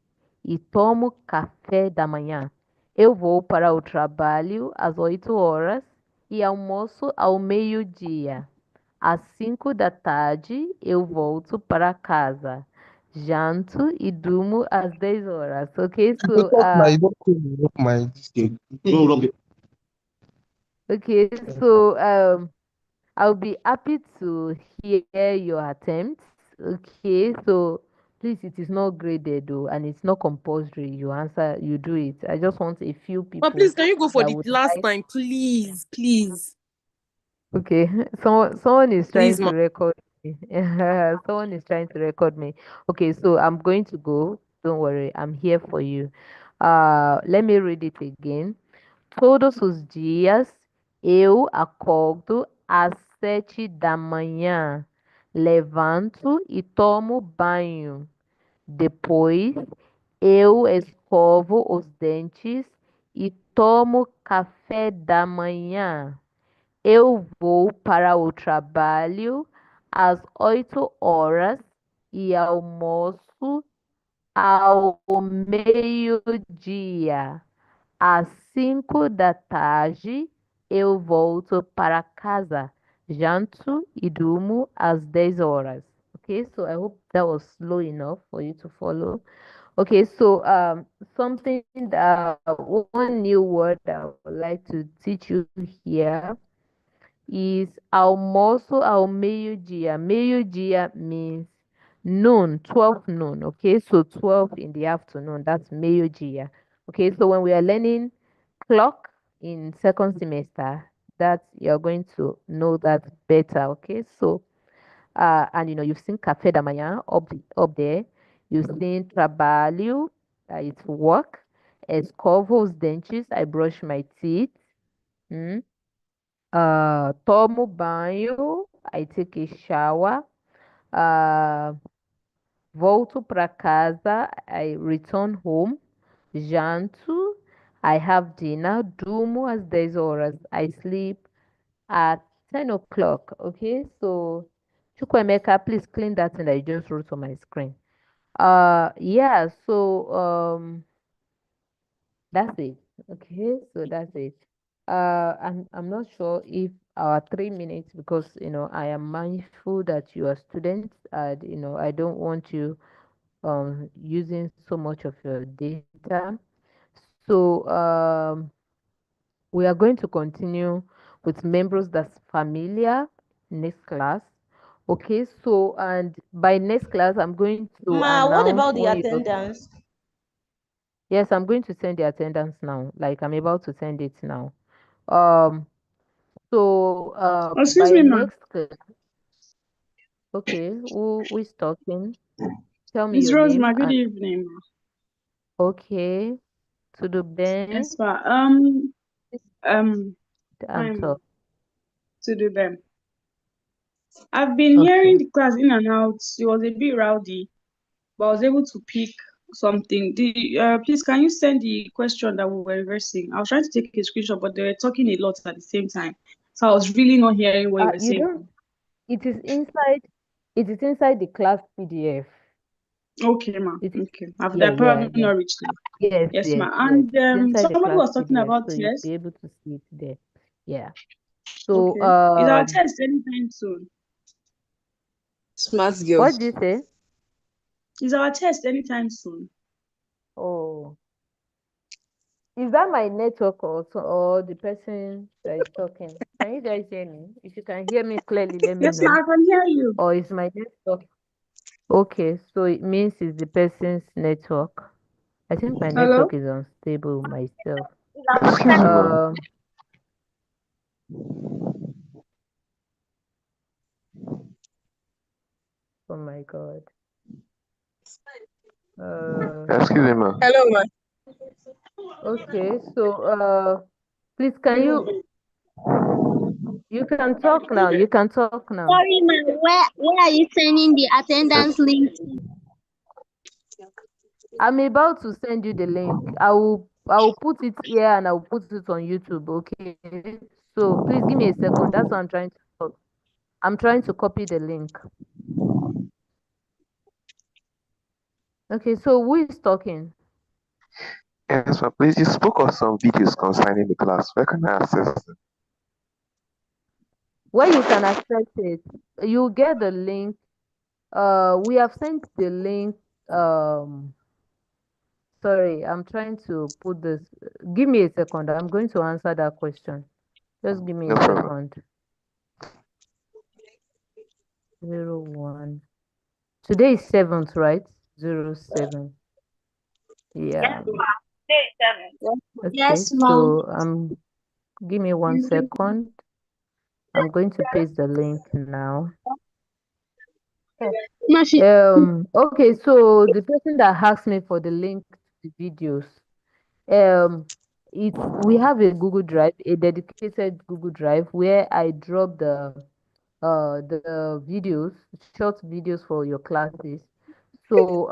e tomo café da manhã. Eu vou para o trabalho às 8 horas e almoço ao meio-dia. Às 5 da tarde eu volto para casa. Janto e durmo às 10 horas. Okay, so okay, so I'll be happy to hear your attempts. Okay, so please, it is not graded though, and it's not compulsory. You do it. I just want a few people. But please, can you go for that the would last like. time, please, please? Okay, someone is trying Please, to ma. record me. Someone is trying to record me. Okay, so I'm going to go. Don't worry, I'm here for you. Let me read it again. Todos os dias eu acordo às 7 da manhã, levanto e tomo banho. Depois eu escovo os dentes e tomo café da manhã. Eu vou para o trabalho às 8 horas e almoço ao meio-dia. Às 5 da tarde, eu volto para casa, janto e durmo às 10 horas. Okay, so I hope that was slow enough for you to follow. Okay, so one new word I would like to teach you here is almoço ao meio-dia. Meio-dia means noon, 12 noon. Okay, so 12 in the afternoon, that's meio-dia. Okay, so when we are learning clock in second semester, that you're going to know that better. Okay, so and you've seen café da manhã up there. You've seen trabalho, it's work. Escovo os dentes, I brush my teeth. Mm. Tomo banho, I take a shower. Volto para casa, I return home. Janto, I have dinner. Durmo às 10 horas, I sleep at 10 o'clock. Okay, so Chukwemeka, please clean that thing that you just wrote on my screen. Yeah, so that's it. Okay, so that's it. I'm not sure if our 3 minutes, because I am mindful that you are students, and I don't want you using so much of your data. So we are going to continue with members that's familiar next class. Okay, so and by next class I'm going to Ma, what announce about the when you. attendance? Yes, I'm going to send the attendance now. Like I'm about to send it now. Um, so Excuse by me, ma. next class, okay, who is talking? Tell me It's your Rose, name ma. Good and evening, ma. okay, to the Ben Yes, ma. and I'm talk. to do them. I've been Okay. hearing the class in and out. It was a bit rowdy, but I was able to pick something. Please, can you send the question that we were reversing? I was trying to take a screenshot, but they were talking a lot at the same time, so I was really not hearing what you were You saying. don't. It is inside. It is inside the class PDF. Okay, ma. It is. Okay, I've Yeah, yeah, probably yeah. not reached them. Yes, Yes, yes, ma. yes. And It's inside the somebody class was talking PDF, about so you'll yes. be able to see it there. Yeah. So Okay, is our test anytime soon? Smart girl. what did you say? Is our test anytime soon? Oh, is that my network also, or the person that is talking? Can you guys hear me? If you can hear me clearly, let me Yes, ma, know. I can hear you. Or is my network? Okay, so it means it's the person's network. I think my Hello? network is unstable myself. Excuse me, ma'am. Oh my God. Excuse me, ma'am. Hello, ma. Okay, so please can you can talk now. You can talk now. Sorry, ma. Where are you sending the attendance link to? I'm about to send you the link. I will put it here and I will put it on YouTube. Okay. So please give me a second. That's what I'm trying to talk. I'm trying to copy the link. Okay, so who is talking? Yes, ma'am. Please, you spoke of some videos concerning the class. Where can I access them? Where you can access it, you get the link. We have sent the link. Sorry, I'm trying to put this. Give me a second. I'm going to answer that question. Just give me No a problem. second. 01. Today is 7th, right? 07. Yeah. Okay, Yes, ma. so give me 1 second. I'm going to paste the link now. Okay, so the person that asked me for the link to the videos, we have a Google Drive, a dedicated Google Drive where I drop the videos, short videos for your classes. So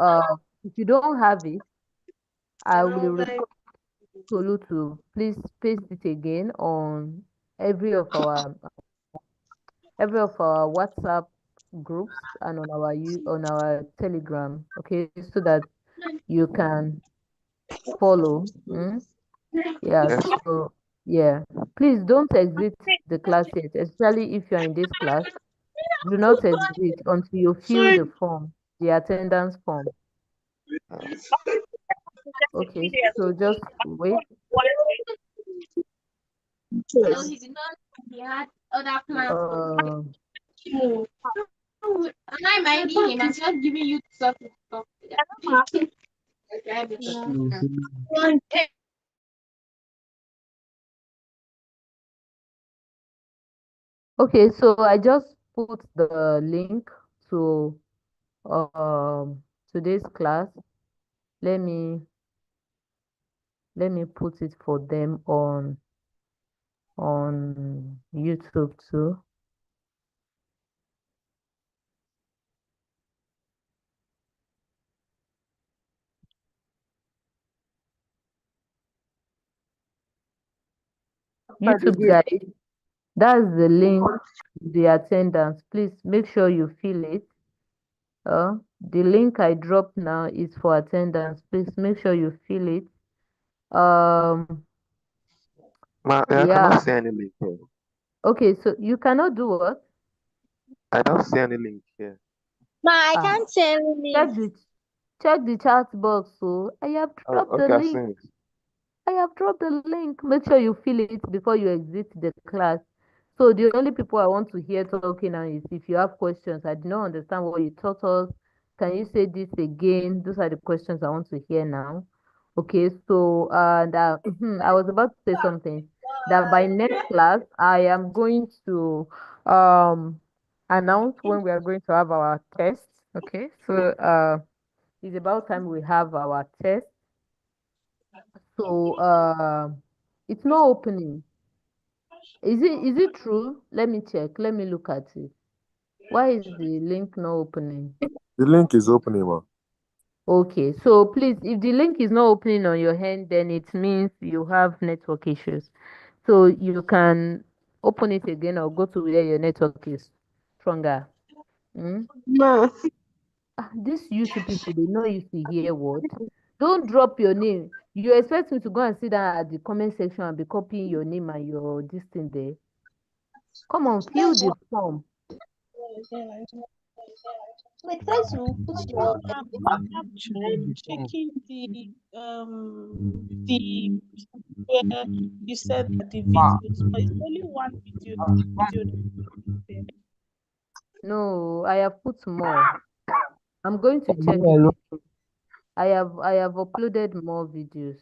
if you don't have it, I will request Tolu to please paste it again on every of our WhatsApp groups and on our Telegram, okay, so that you can follow. Yeah, Yes. so yeah, please don't exit the class yet, especially if you're in this class. Do not exit until you fill the form, the attendance form. Okay, so just wait. Uh, I'm not minding him. I'm just giving you something. okay, so I just put the link to today's class. Let me put it for them on YouTube too. YouTube guys, that's the link to the attendance. Please make sure you fill it. The link I dropped now is for attendance. Please make sure you fill it. I Yeah. cannot see any link here. Okay, so you cannot do what? I don't see any link here. Ma, I can't say anything. Check the chat box. So I have Oh, dropped the okay, I've link. seen it. I have dropped the link. Make sure you fill it before you exit the class. So the only people I want to hear talking now is if you have questions. I did not understand what you taught us. Can you say this again? Those are the questions I want to hear now. Okay, so I was about to say something that by next class I am going to announce when we are going to have our test. Okay, so it's about time we have our test. So it's not opening. Is it true? Let me check. Let me look at it. Why is the link not opening? The link is opening, ma. Okay, so please, if the link is not opening on your hand, then it means you have network issues. So you can open it again or go to where your network is stronger. Ma. These YouTube people, they know if you hear what. Don't drop your name. You expect me to go and sit down at the comment section and be copying your name and your this thing there. Come on, fill the form. Wait, try to put your I'm checking the where you said that the videos, but it's only one video there. No, I have put more. I'm going to check it again. I have uploaded more videos.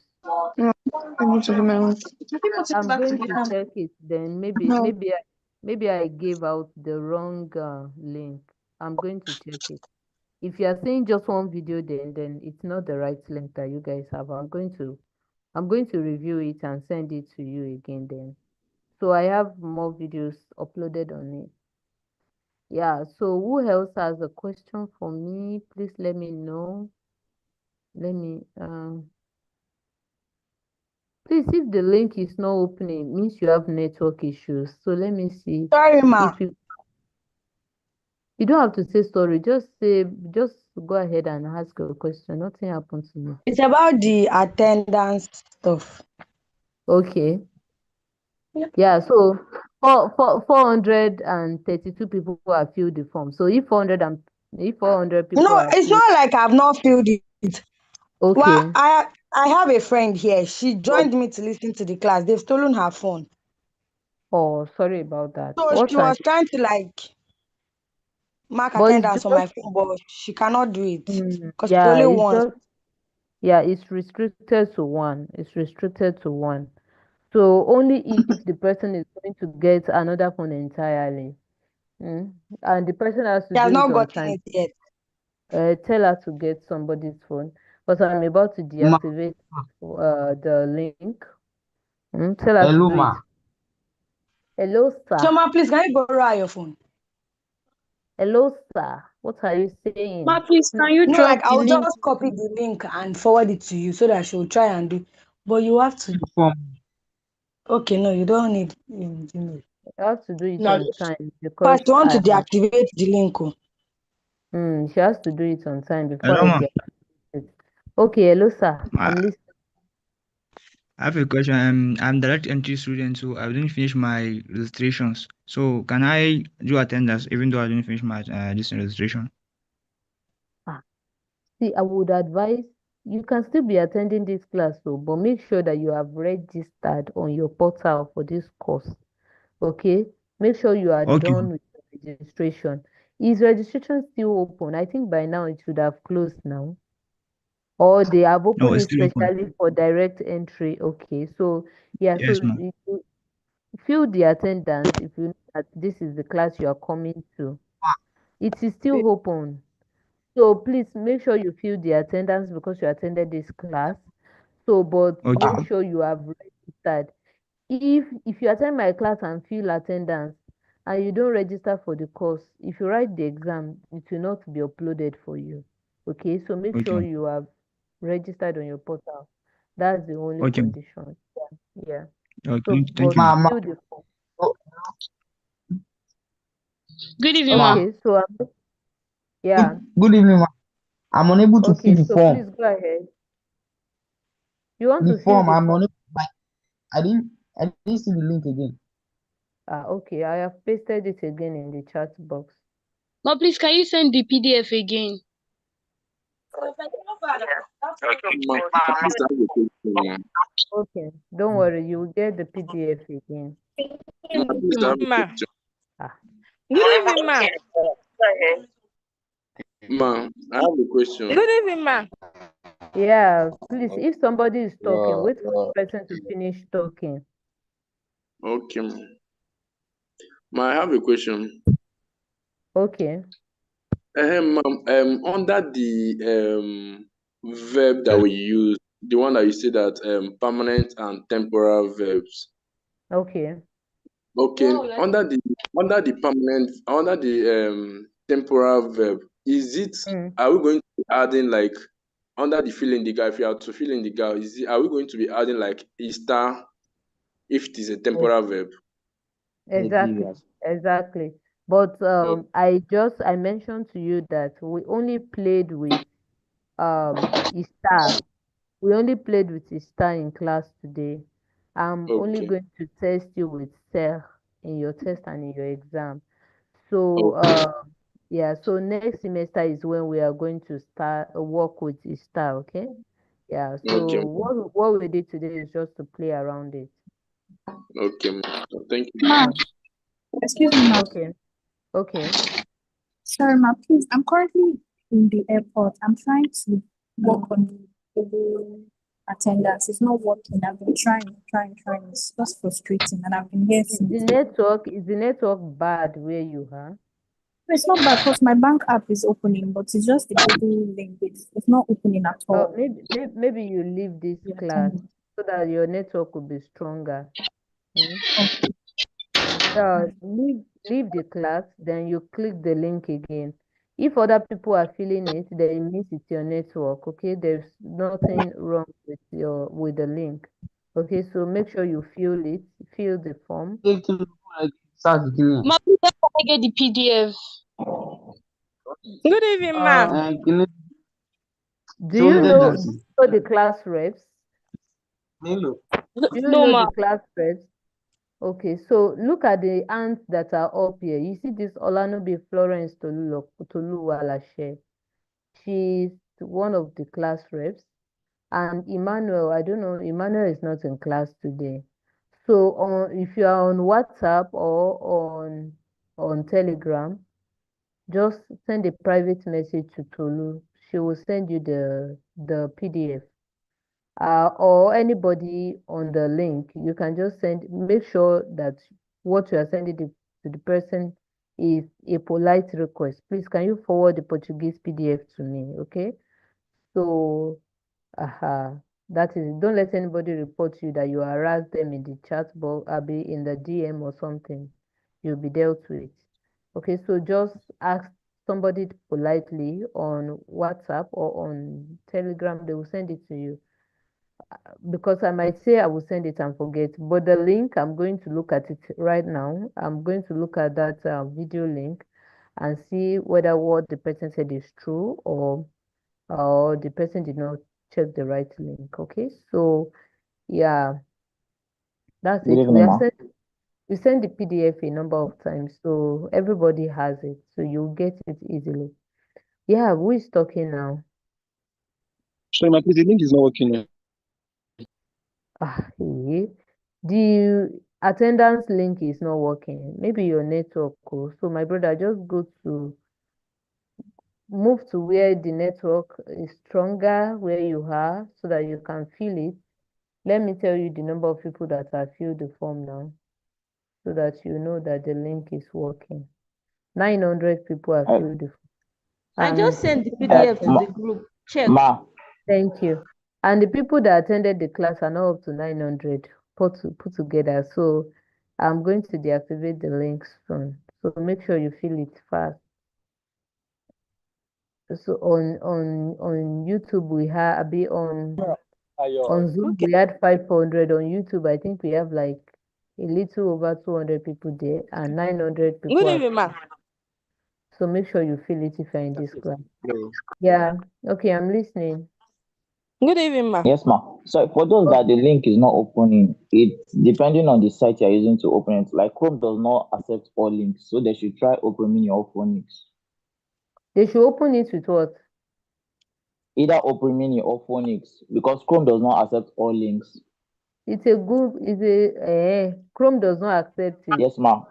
I'm going to check it then. Maybe I gave out the wrong link. I'm going to check it. If you are seeing just one video, then it's not the right link that you guys have. I'm going to review it and send it to you again then. So I have more videos uploaded on it. Yeah, so who else has a question for me? Please let me know. Let me please, if the link is not opening, it means you have network issues. So let me see. Sorry, ma. If you don't have to say sorry, just go ahead and ask your question. Nothing happened to me. It's about the attendance stuff. Okay. Yeah, so 432 people who have filled the form. So if 400 people No, have it's filled, not like I've not filled it. okay. Well, I have a friend here. She joined me to listen to the class. They've stolen her phone. Oh, sorry about that. So What she time? was trying to mark But it's attendance on my phone, but she cannot do it because it's yeah, only it's once. just it's restricted to one. It's restricted to one. So only if the person is going to get another phone entirely. And the person has to She has do it not on gotten time. it yet. Tell her to get somebody's phone. But I'm about to deactivate the link. Tell her to Hello, do it. ma. Hello, sir. Choma, please, can you borrow your phone? Hello, sir. What are you saying? Ma, please, can you No, drop like the I'll link? just copy the link and forward it to you so that she'll try and do. But you have to. Okay, no, you don't need Gmail. You have to do it No, on time because first you want I to have. deactivate the link. She has to do it on time before Hello, I ma. deactivate it. Okay, hello, sir. Ma, I'm listening. I have a question. I'm direct entry student, so I didn't finish my registrations. So can I do attendance even though I didn't finish my this registration? See, I would advise you can still be attending this class, but make sure that you have registered on your portal for this course. Okay? Make sure you are Okay. done with the registration. Is registration still open? I think by now it should have closed now. Or they have No, opened it's it still open. specially for direct entry. Okay. So yeah, Yes, so ma. you fill the attendance if you know that this is the class you are coming to. It is still open. So please make sure you fill the attendance because you attended this class. So, but Okay. make sure you have registered. If you attend my class and fill attendance and you don't register for the course, if you write the exam, it will not be uploaded for you. Okay, so make sure Okay. you have registered on your portal. That's the only Okay. condition. Yeah. Okay. So, Thank but you, ma. fill the form. Good evening, ma. Okay, so yeah. Good evening, ma. I'm unable to Okay, fill the so form. please go ahead. You want The to fill form, the I'm form? unable. I didn't see the link again. Okay, I have pasted it again in the chat box. Ma, please, can you send the PDF again? Okay, don't worry, you will get the PDF again. Ma. Ah. Good evening, ma. Ma, I have a question. Good evening, ma. Yeah, please, if somebody is talking, wait for the person to finish talking. Okay, ma. Ma, I have a question. Okay. Ma'am, under the verb that we use, the one that you say that permanent and temporal verbs. Okay. Okay, under the temporal verb, are we going to be adding like under the fill in the gap? If you have to fill in the gap, are we going to be adding like estar if it is a temporal verb? Exactly. But I mentioned to you that we only played with Istar. We only played with Istar in class today. I'm only Okay. going to test you with Ser in your test and in your exam. So yeah, so next semester is when we are going to start work with Istar, okay? Yeah, Okay. so what we did today is just to play around it. Okay, ma. Thank you. Ma, excuse me, ma. Okay. Sorry, ma, please. I'm currently in the airport. I'm trying to work on the attendance. It's not working. I've been trying. It's just frustrating, and I've been here Is since. the network bad where you are? No, it's not bad because my bank app is opening, but it's just the Google link. It's not opening at all. Maybe you leave this class so that your network will be stronger. Leave the class, then you click the link again. If other people are feeling it, then it means it's your network. Okay, there's nothing wrong with the link. Okay, so make sure you fill the form. Ma, please help me get the PDF. Good evening, ma. Do you know the class reps? Do you No, know ma. the class reps? Okay, so look at the ants that are up here. You see this Olanobe Florence Toluwalashe. She's one of the class reps. And Emmanuel, I don't know, Emmanuel is not in class today. So if you are on WhatsApp or on Telegram, just send a private message to Tolu. She will send you the PDF. Or anybody on the link, you can just make sure that what you are sending to the person is a polite request. Please, can you forward the Portuguese PDF to me, okay? So, that is, don't let anybody report you that you harass them in the chat box, be in the DM or something. You'll be dealt with. Okay, so just ask somebody politely on WhatsApp or on Telegram, they will send it to you. Because I might say I will send it and forget, but the link, I'm going to look at it right now. I'm going to look at that video link and see whether what the person said is true or the person did not check the right link. Okay, so yeah, that's Good it. evening, We send the PDF a number of times, so everybody has it, so you'll get it easily. Yeah, who is talking now? Sorry, ma, please, the link is not working. The attendance link is not working. Maybe your network. So my brother, just move to where the network is stronger, where you are, so that you can feel it. Let me tell you the number of people that have filled the form now, so that you know that the link is working. 900 people have filled the form. I just sent the PDF to the group. Check. Thank you. And the people that attended the class are now up to 900 put together. So I'm going to deactivate the links soon. So make sure you fill it fast. So on YouTube we have on Zoom we had 500. On YouTube I think we have like a little over 200 people there and 900 people. Good evening, ma. So make sure you fill it if you're in this class. Yeah. Okay, I'm listening. Good evening, ma. Yes, ma. So for those that the link is not opening, it's depending on the site you're using to open it. Like Chrome does not accept all links, so they should try opening your phonics. They should open it with what? Either Open Mini or Phonics, because Chrome does not accept all links. Chrome does not accept it. Yes, ma'am.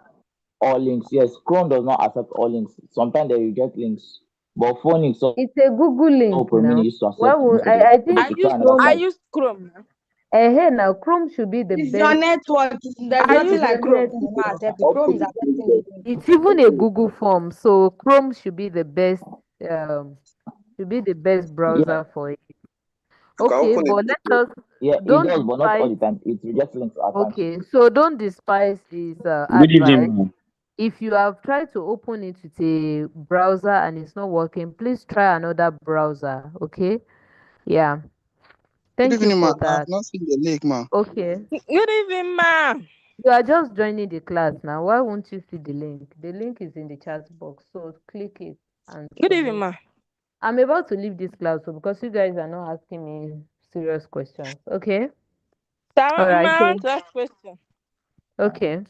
All links. Yes, Chrome does not accept all links. Sometimes they reject links. But Phonics, it's a Google link Open now. Mini used to accept most of it. I think I use Chrome. Now Chrome should be the It's best. your network. There's nothing like Chrome. Chrome is accepting it. It's even a Google form, so Chrome should be the best. Browser for it. Okay, but let us. Yeah, it does, but not all the time. It rejects links at times. Okay, so don't despise his Good advice. evening. If you have tried to open it with a browser and it's not working, please try another browser. Okay? Yeah. Thank you for that. I've not seen the link, ma. Okay. Good evening, ma. You are just joining the class now. Why won't you see the link? The link is in the chat box, so click it and Good evening, ma. I'm about to leave this class because you guys are not asking me serious questions. Okay? All right. I want to ask question. Okay.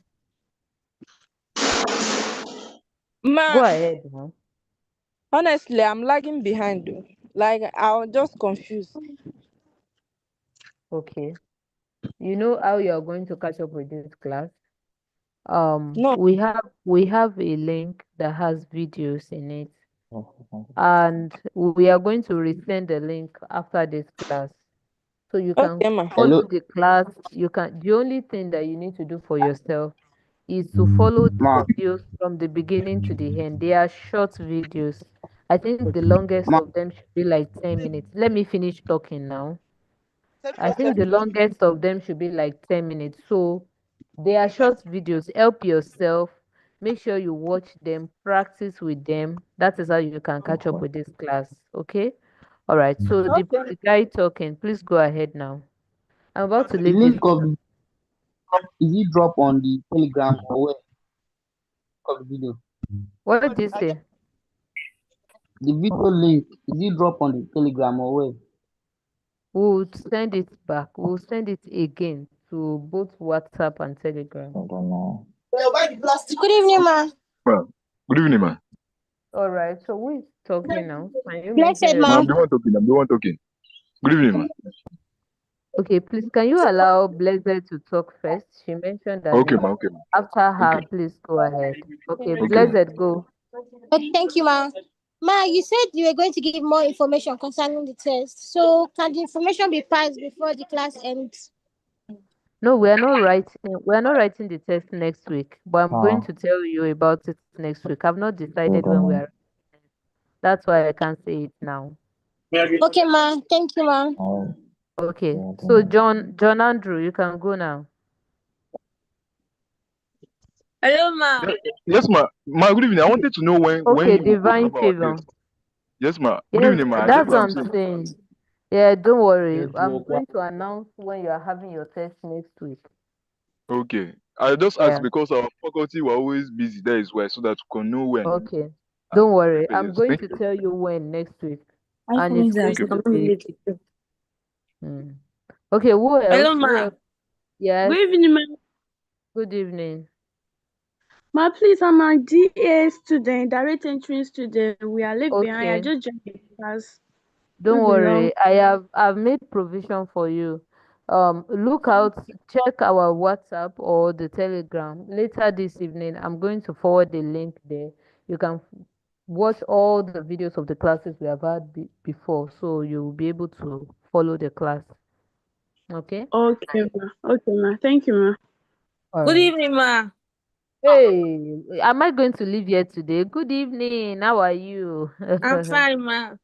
Ma, go ahead now. Honestly, I'm lagging behind though. Like I'm just confused. Okay. You know how you are going to catch up with this class? No. We have a link that has videos in it, and we are going to resend the link after this class. So you can Okay, ma. follow the class. The only thing that you need to do for yourself is to follow the Ma, videos from the beginning to the end. They are short videos. I think the longest ma, of them should be like 10 minutes. Let me finish talking now. I think the longest of them should be like 10 minutes. So they are short videos. Help yourself. Make sure you watch them, practice with them. That is how you can catch up with this class. Okay? All right. So the guy talking, please go ahead now. I'm about to the leave the link of is it drop on the Telegram or where of the video? What did you say? The video link is it drop on the Telegram or where? We'll send it back. We'll send it again to both WhatsApp and Telegram. I don't know. Good evening, ma. Good evening, man. All right. So who is talking now? Can you Blessed, mention your ma. I'm the one talking. I'm the one talking. Good evening, man. Okay, please, can you allow Blessed to talk first? She mentioned her Okay, name. man. Okay, man. After her, Okay. please go ahead. Okay, Okay, man. Blessed, go. Okay, thank you, ma. Ma, you said you were going to give more information concerning the test. So, can the information be passed before the class ends? No, we are not writing. We are not writing the test next week, but I'm going to tell you about it next week. I've not decided when we are. That's why I can't say it now. Okay, ma. Thank you, ma. Okay. So John Andrew, you can go now. Hello, ma. Yes, ma. Ma, good evening. I wanted to know when Okay, you open divine up our favor. test. Yes, ma. Good Yes, evening, ma. I get that's what what I'm I'm saying. saying. Yeah, don't worry. I'm going to announce when you are having your test next week. Okay. I just asked Yeah. because our faculty were always busy. That is why, so that we can know when. Okay. Don't worry. Okay, I'm yes. going Thank to you. tell you when next week. I And it's find going that to be okay, who else? Hello, Who ma. else? Yes. Good evening, ma. Good evening. Ma, please, I'm a DA student, direct entry student. We are left behind. I Okay. just joined the class. Don't Not be long. worry. I've made provision for you. Look out, check our WhatsApp or the Telegram. Later this evening, I'm going to forward the link there. You can watch all the videos of the classes we have had before, so you'll be able to follow the class. Okay? Okay, ma. Okay, ma. Thank you, ma. All Good right. evening, ma. Hey, am I going to leave here today? Good evening. How are you? I'm fine, ma.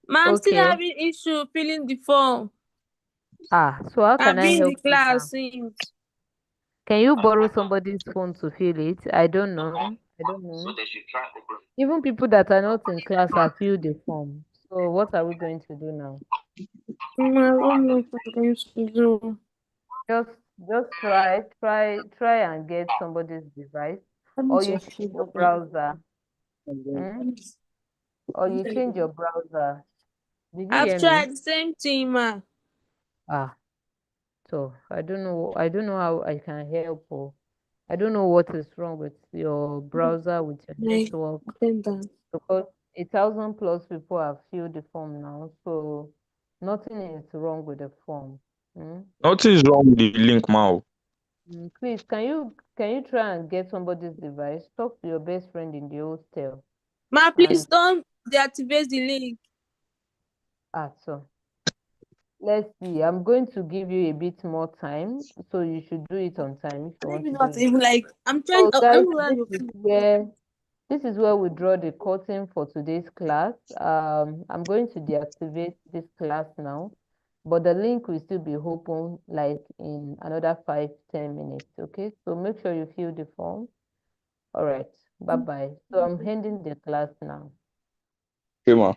Ma, I'm still Okay. having issue filling the form. So how can I've I been in the help you now? class since. Can you borrow somebody's phone to fill it? I don't know. I don't know. Even people that are not in class have filled the form. So what are we going to do now? Ma, I don't know what I'm going to do. Just just try and get somebody's device, or you change your browser. Hmm? Or you change your browser. Did you I've hear me? tried the same thing, ma. Ah, so I don't know how I can help, or I don't know what is wrong with your browser, with your My network, attendance. because 1,000 plus people have filled the form now, so nothing is wrong with the form. Hmm? Nothing is wrong with the link, Mao. Please, can you try and get somebody's device? Talk to your best friend in the hostel. Ma, please And don't deactivate the link. so let's see. I'm going to give you a bit more time, so you should do it on time if you want Maybe to do not it. even like I'm trying. So guys, Everywhere you this is where we draw the curtain for today's class. I'm going to deactivate this class now, but the link will still be open like in another 5-10 minutes. Okay, so make sure you fill the form. All right, bye bye. So I'm ending the class now. Okay, ma.